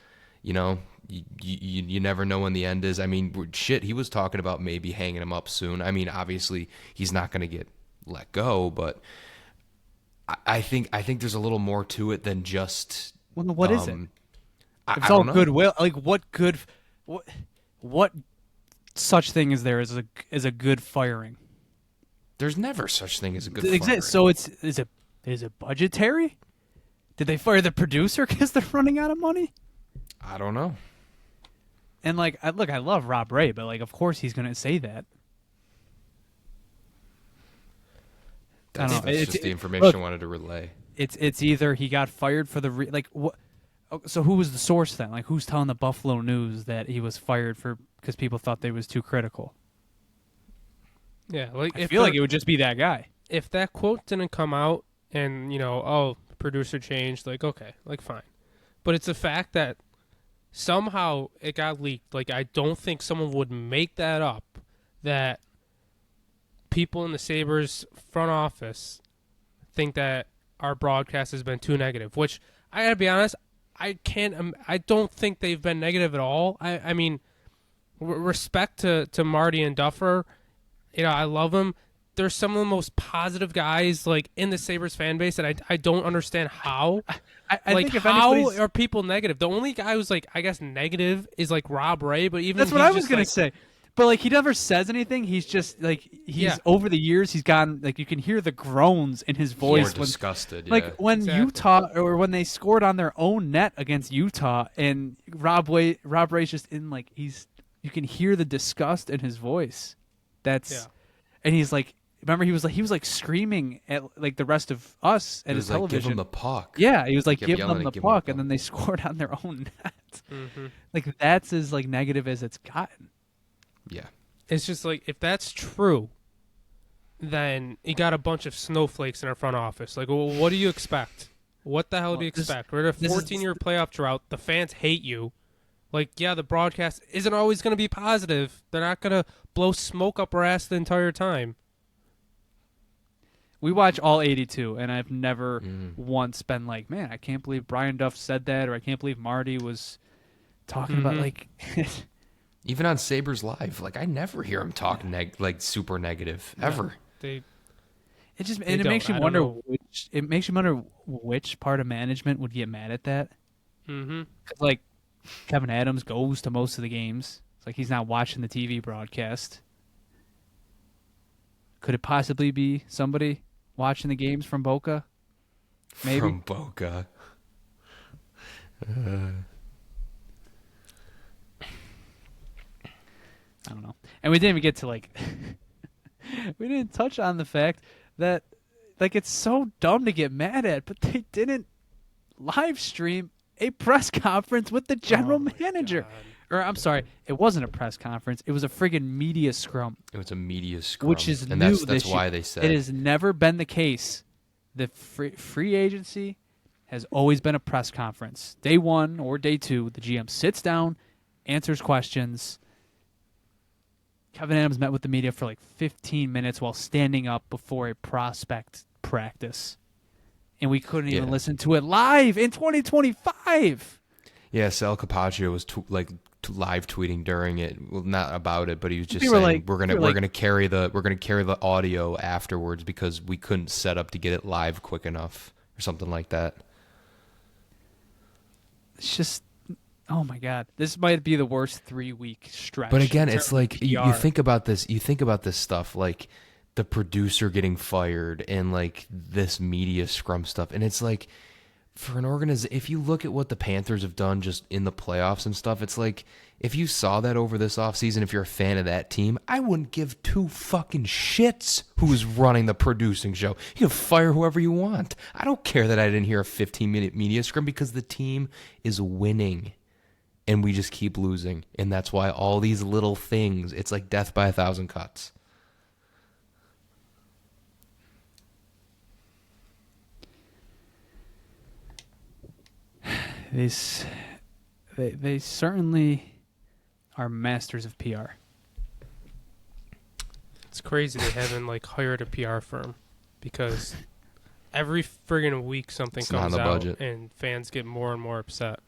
you know, you never know when the end is. I mean, shit, he was talking about maybe hanging him up soon. I mean, obviously he's not going to get let go, but I think there's a little more to it than just. Well, what is it? It's all goodwill. Like what such thing is there as a good firing? There's never such thing as a good firing. So is it budgetary? Did they fire the producer because they're running out of money? I don't know. And like, I love Rob Ray, but like, of course he's gonna say that. That's just the information I wanted to relay. It's either he got fired for the what. So who was the source then? Like, who's telling the Buffalo News that he was fired because people thought they was too critical? Yeah, like I feel like it would just be that guy. If that quote didn't come out and, producer changed, like, okay, like, fine. But it's the fact that somehow it got leaked. Like, I don't think someone would make that up, that people in the Sabres front office think that our broadcast has been too negative, which I gotta be honest, I don't think they've been negative at all. I mean, respect to Marty and Duffer. I love them. They're some of the most positive guys like in the Sabres fan base, and I don't understand how. I think if how are people negative? The only guy who's like, I guess, negative is like Rob Ray, but even that's what I was gonna say. But like, he never says anything. He's just like over the years he's gotten like, you can hear the groans in his voice. More disgusted. Like when Utah, or when they scored on their own net against Utah, and Rob Ray's just in like, you can hear the disgust in his voice. And he's like, remember he was like screaming at like the rest of us at his television. Give him the puck. Yeah, he was like giving them the puck, and then they scored on their own net. Mm-hmm. Like, that's as like negative as it's gotten. Yeah, it's just like, if that's true, then you got a bunch of snowflakes in our front office. Like, well, what do you expect? What the hell do you expect? We're at a 14-year playoff drought. The fans hate you. Like, yeah, the broadcast isn't always going to be positive. They're not going to blow smoke up our ass the entire time. We watch all 82, and I've never once been like, man, I can't believe Brian Duff said that, or I can't believe Marty was talking about, like... Even on Sabres Live, like, I never hear him talk super negative, ever. It makes you wonder which part of management would get mad at that. Mm-hmm. 'Cause, like, Kevin Adams goes to most of the games. It's like he's not watching the TV broadcast. Could it possibly be somebody watching the games from Boca? Maybe. From Boca. I don't know. And we didn't even get to, like... we didn't touch on the fact that, like, it's so dumb to get mad at, but they didn't live stream a press conference with the general manager. God. Or, I'm sorry, it wasn't a press conference. It was a friggin' media scrum. It was a media scrum. Which is and new that's why they said. It has never been the case. The free agency has always been a press conference. Day one or day two, the GM sits down, answers questions. Kevin Adams met with the media for like 15 minutes while standing up before a prospect practice. And we couldn't even listen to it live in 2025. Yeah, Sal Capaccio was live tweeting during it. Well, not about it, but he was just saying we're gonna carry the audio afterwards because we couldn't set up to get it live quick enough or something like that. It's just, oh my God, this might be the worst 3-week stretch. But again, it's like you think about this. You think about this stuff like the producer getting fired and like this media scrum stuff, and it's like, for an organization, if you look at what the Panthers have done just in the playoffs and stuff, it's like, if you saw that over this offseason, if you're a fan of that team, I wouldn't give two fucking shits who's running the producing show. You can fire whoever you want. I don't care that I didn't hear a 15-minute media scrum because the team is winning and we just keep losing. And that's why all these little things, it's like death by 1,000 cuts. They certainly are masters of PR. It's crazy they haven't like hired a PR firm, because every friggin' week something comes out and fans get more and more upset.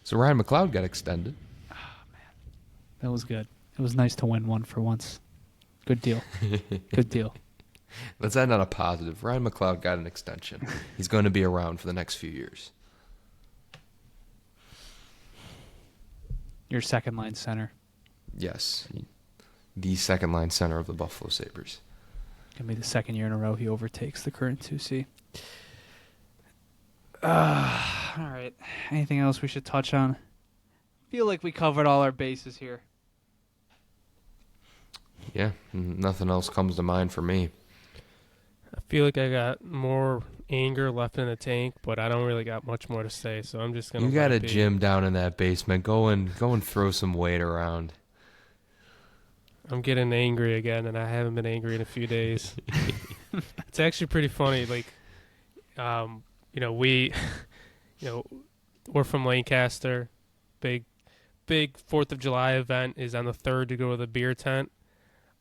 So Ryan McLeod got extended. That was good. It was nice to win one for once. Good deal. Good deal. Let's end on a positive. Ryan McLeod got an extension. He's going to be around for the next few years. Your second line center. Yes. The second line center of the Buffalo Sabres. Gonna be the second year in a row he overtakes the current 2C. All right. Anything else we should touch on? Feel like we covered all our bases here. Yeah, nothing else comes to mind for me. I feel like I got more anger left in the tank, but I don't really got much more to say, so I'm just gonna. You got let a it be. gym down in that basement. Go and throw some weight around. I'm getting angry again, and I haven't been angry in a few days. It's actually pretty funny. Like, we, we're from Lancaster. Big 4th of July event is on the 3rd to go to the beer tent.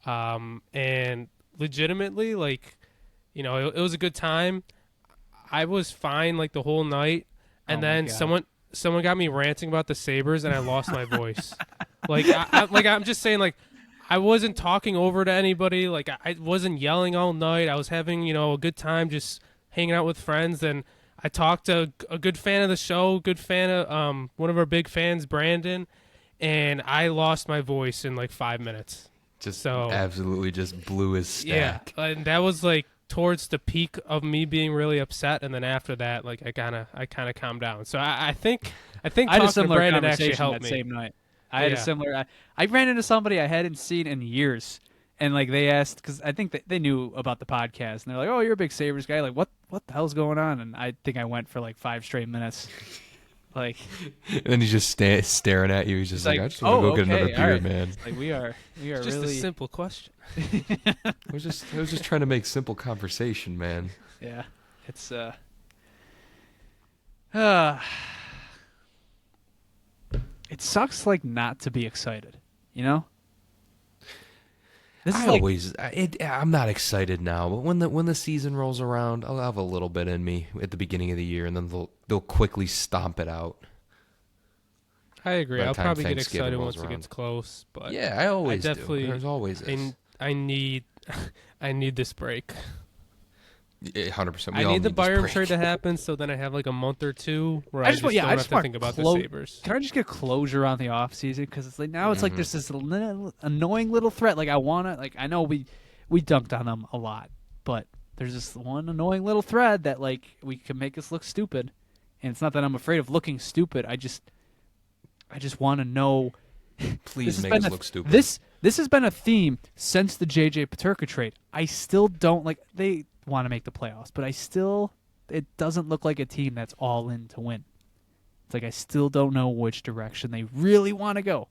And legitimately, like, it was a good time. I was fine like the whole night, and then someone got me ranting about the Sabres, and I lost my voice. Like, I'm just saying, like, I wasn't talking over to anybody. Like, I wasn't yelling all night. I was having, a good time just hanging out with friends. And I talked to a good fan of the show, good fan of one of our big fans, Brandon, and I lost my voice in like 5 minutes. Absolutely just blew his stack. Yeah, and that was like towards the peak of me being really upset. And then after that, like I kind of calmed down. So I think I had a talking to similar Brandon actually conversation helped that me. same night. I had a similar. I ran into somebody I hadn't seen in years, and like they asked because I think they knew about the podcast, and they're like, "Oh, you're a big Sabres guy. Like, what the hell's going on?" And I think I went for like 5 straight minutes. Like, and then he's just staring at you. He's just like, I just want to go get another beer, right. man. Like we are It's just really a simple question. I was just trying to make simple conversation, man. Yeah, it's it sucks like not to be excited, This is I'm not excited now, but when the season rolls around, I'll have a little bit in me at the beginning of the year, and then they'll quickly stomp it out. I agree. By the I'll time probably get Thanksgiving excited rolls once it around. gets close. But Yeah, I always definitely, do. There's always is. I need this break. 100%. I need the Byram trade to happen, so then I have like a month or two where I just don't have to think about the Sabres. Can I just get closure on the offseason? Because it's like now it's like there's this annoying little threat. Like I know we dunked on them a lot, but there's this one annoying little thread that like we can make us look stupid, and it's not that I'm afraid of looking stupid. I just want to know. Please make us look stupid. This has been a theme since the JJ Peterka trade. I still don't like they want to make the playoffs, but it doesn't look like a team that's all in to win. It's like I still don't know which direction they really want to go.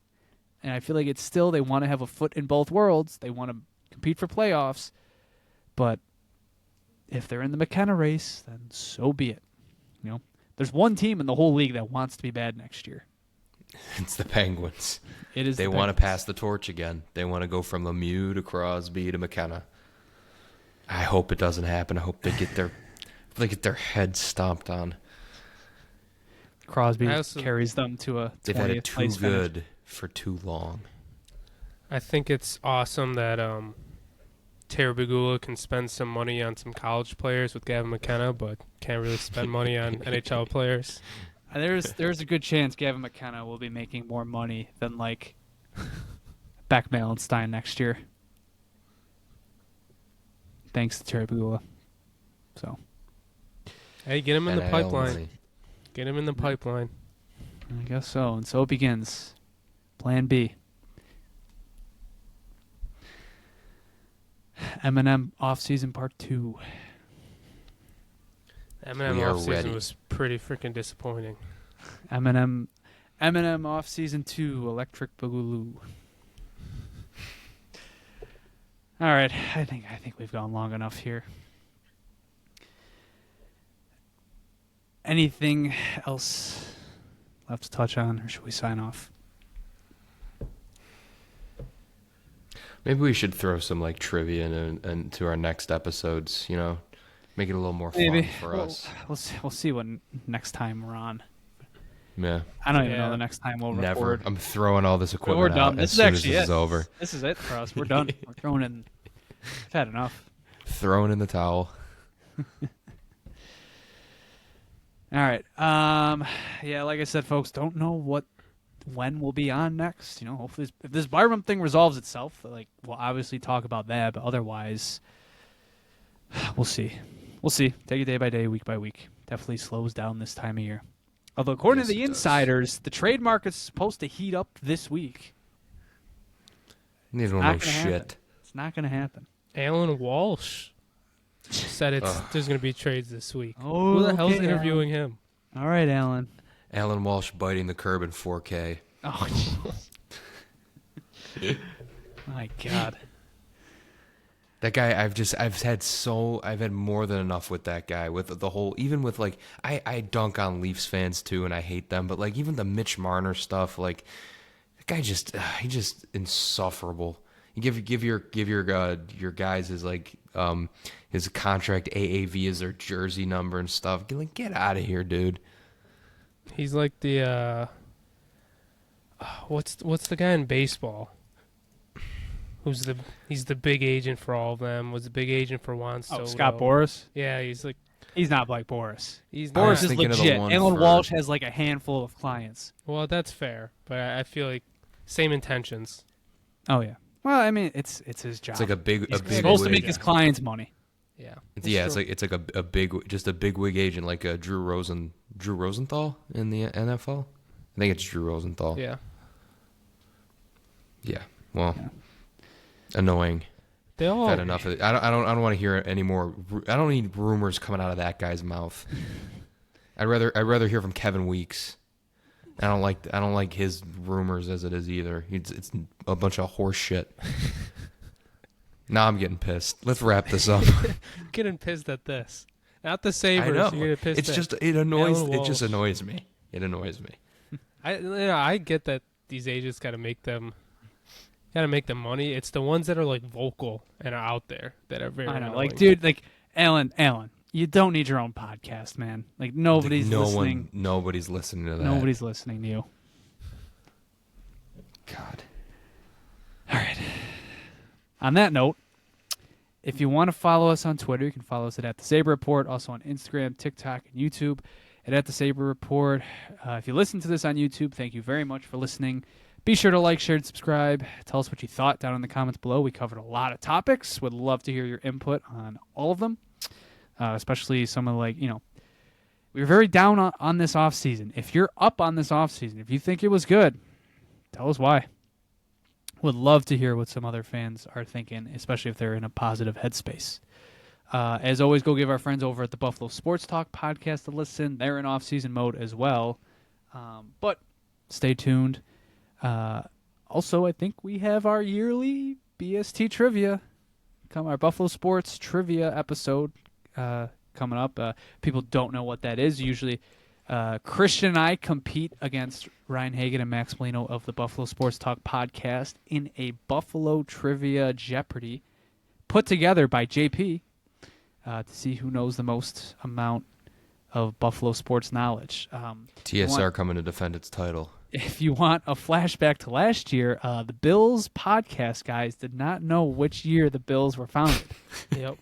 And I feel like it's still they want to have a foot in both worlds. They want to compete for playoffs. But if they're in the McKenna race, then so be it. There's one team in the whole league that wants to be bad next year. It's the Penguins. It is. They want to pass the torch again. They want to go from Lemieux to Crosby to McKenna. I hope it doesn't happen. I hope they get their heads stomped on. Crosby carries them to a 20th They've had it too good finish. for too long. I think it's awesome that Terry Bagula can spend some money on some college players with Gavin McKenna, but can't really spend money on NHL players. And there's a good chance Gavin McKenna will be making more money than like Beck Malenstein next year. Thanks to Terry Bagula. So, hey, get him in the NIL pipeline. money. Get him in the pipeline. I guess so. And so it begins. Plan B. Eminem offseason part 2. Eminem We are offseason ready. was pretty freaking disappointing. Eminem offseason 2. Electric Boogaloo. All right, I think we've gone long enough here. Anything else left to touch on, or should we sign off? Maybe we should throw some like trivia into our next episodes. Make it a little more fun for us. We'll see what next time we're on. Yeah. I don't even know Yeah. the next time we'll Never. record. I'm throwing all this We're equipment done. out This as is soon actually as this it. is over. This is it for us. We're done. We're throwing in. I've had enough. Throwing in the towel. All right. Yeah, like I said, folks, don't know when we'll be on next. You know, hopefully, if this Byram thing resolves itself, like we'll obviously talk about that. But otherwise, we'll see. We'll see. Take it day by day, week by week. Definitely slows down this time of year. Although, according Yes, to the it does. insiders, the trade market's supposed to heat up this week. You don't not know gonna shit. happen. It's not going to happen. Alan Walsh said Ugh. there's going to be trades this week. Oh, Who the hell's okay, interviewing him? All right, Alan. Alan Walsh biting the curb in 4K. Oh, my God. That guy, I've had more than enough with that guy. With the whole, even with like, I dunk on Leafs fans too, and I hate them. But like, even the Mitch Marner stuff, like, that guy he's just insufferable. You give your guys his like his contract AAV as their jersey number and stuff. You're like, get out of here, dude. He's like the what's the guy in baseball? He's the big agent for all of them. Was the big agent for Juan Soto. Oh, Scott Boras? Yeah, he's like He's not like Boras. he's I was Boras is thinking of the legit. one Alan for- Walsh has like a handful of clients. well, that's fair, but I feel like same intentions. Oh yeah. Well, I mean, it's his job. It's like a big He's big supposed to wig. make his clients money. Yeah. It's like a big wig agent, like Drew Rosenthal in the NFL. I think it's Drew Rosenthal. Yeah. Yeah. Well, annoying. They all Had enough of it. I don't want to hear any more. I don't need rumors coming out of that guy's mouth. I'd rather hear from Kevin Weeks. I don't like his rumors as it is either. It's a bunch of horse shit. Now I'm getting pissed. Let's wrap this up. getting pissed at this. Not the Sabres. I know. You're getting pissed It's at. just it annoys. Alan It just Walsh. annoys me. It annoys me. I get that these agents got to make them money. It's the ones that are like vocal and are out there that are very I know, annoying. like, dude, like Alan, you don't need your own podcast, man. Like, nobody's listening. Nobody's listening to that. Nobody's listening to you. God. All right. On that note, if you want to follow us on Twitter, you can follow us at the Sabre Report, also on Instagram, TikTok, and YouTube, and at the Sabre Report. If you listen to this on YouTube, thank you very much for listening. Be sure to like, share, and subscribe. Tell us what you thought down in the comments below. We covered a lot of topics. Would love to hear your input on all of them, especially some of we were very down on this offseason. If you're up on this offseason, if you think it was good, tell us why. Would love to hear what some other fans are thinking, especially if they're in a positive headspace. As always, go give our friends over at the Buffalo Sports Talk podcast a listen. They're in off-season mode as well. But stay tuned. Also, I think we have our yearly BST trivia, our Buffalo Sports trivia episode coming up. People don't know what that is. Usually, Christian and I compete against Ryan Hagan and Max Molino of the Buffalo Sports Talk podcast in a Buffalo Trivia Jeopardy put together by JP to see who knows the most amount of Buffalo sports knowledge. TSR coming to defend its title. If you want a flashback to last year, the Bills podcast guys did not know which year the Bills were founded. Yep.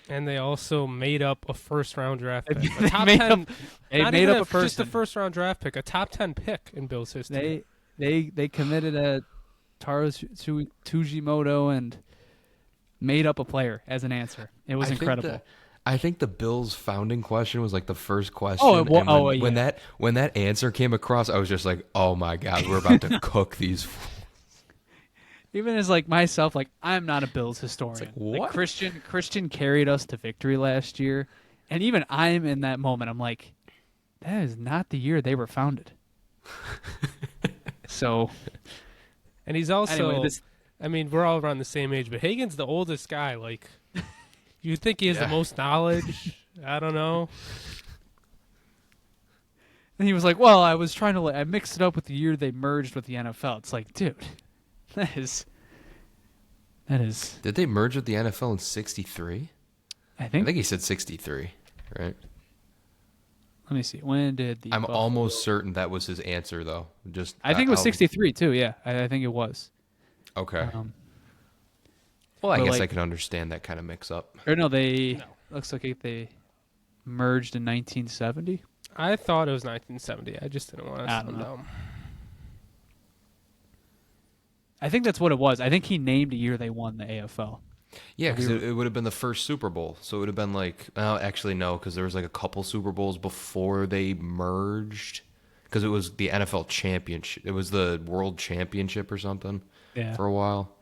And they also made up a first-round draft pick. They A top made 10, up- they not made even up a just a person. first-round draft pick, a top 10 pick in Bills history. They committed a Taro Tujimoto and made up a player as an answer. It was incredible. I think the Bills' founding question was like the first question. Oh, well, and when that answer came across, I was just like, "Oh my God, we're about to cook these." Even as myself, I'm not a Bills historian. what? Christian carried us to victory last year, and even I'm in that moment. I'm like, that is not the year they were founded. So, And he's also, anyway, we're all around the same age, but Hagen's the oldest guy. You think he has the most knowledge? I don't know. and he was like, "Well, I was trying to I mixed it up with the year they merged with the NFL." It's like, dude, that is. Did they merge with the NFL in '63? I I think. think he said '63, right? Let Let me see. When did the I'm Buffalo... almost certain that was his answer, though. Just I think it was 63 too. Yeah, I think it was. Okay. Well, I but, guess like- I can understand that kind of mix-up. Or no, they No. looks like they merged in 1970. I thought it was 1970. I just didn't want to I sound don't know. dumb. I think that's what it was. I think he named a year they won the AFL. Yeah, because it would have been the first Super Bowl. So it would have been like, well, actually, no, because there was like a couple Super Bowls before they merged. Because it was the NFL Championship. It was the World Championship or something for a while.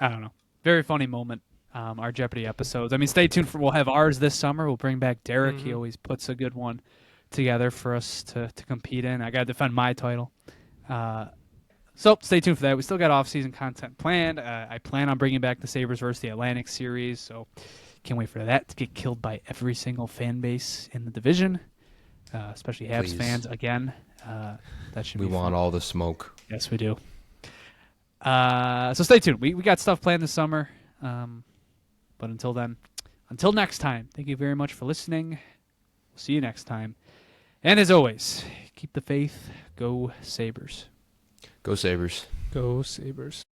I don't know. Very funny moment. Our Jeopardy episodes. I mean, stay tuned for. We'll have ours this summer. We'll bring back Derek. He always puts a good one together for us to compete in. I got to defend my title. So stay tuned for that. We still got off-season content planned. I plan on bringing back the Sabres versus the Atlantic series. So can't wait for that to get killed by every single fan base in the division, especially Habs fans again. That should We be want fun. all the smoke. Yes, we do. So stay tuned. We got stuff planned this summer. But until then, until next time, thank you very much for listening. We'll see you next time. And as always, keep the faith. Go Sabres. Go Sabres. Go Sabres.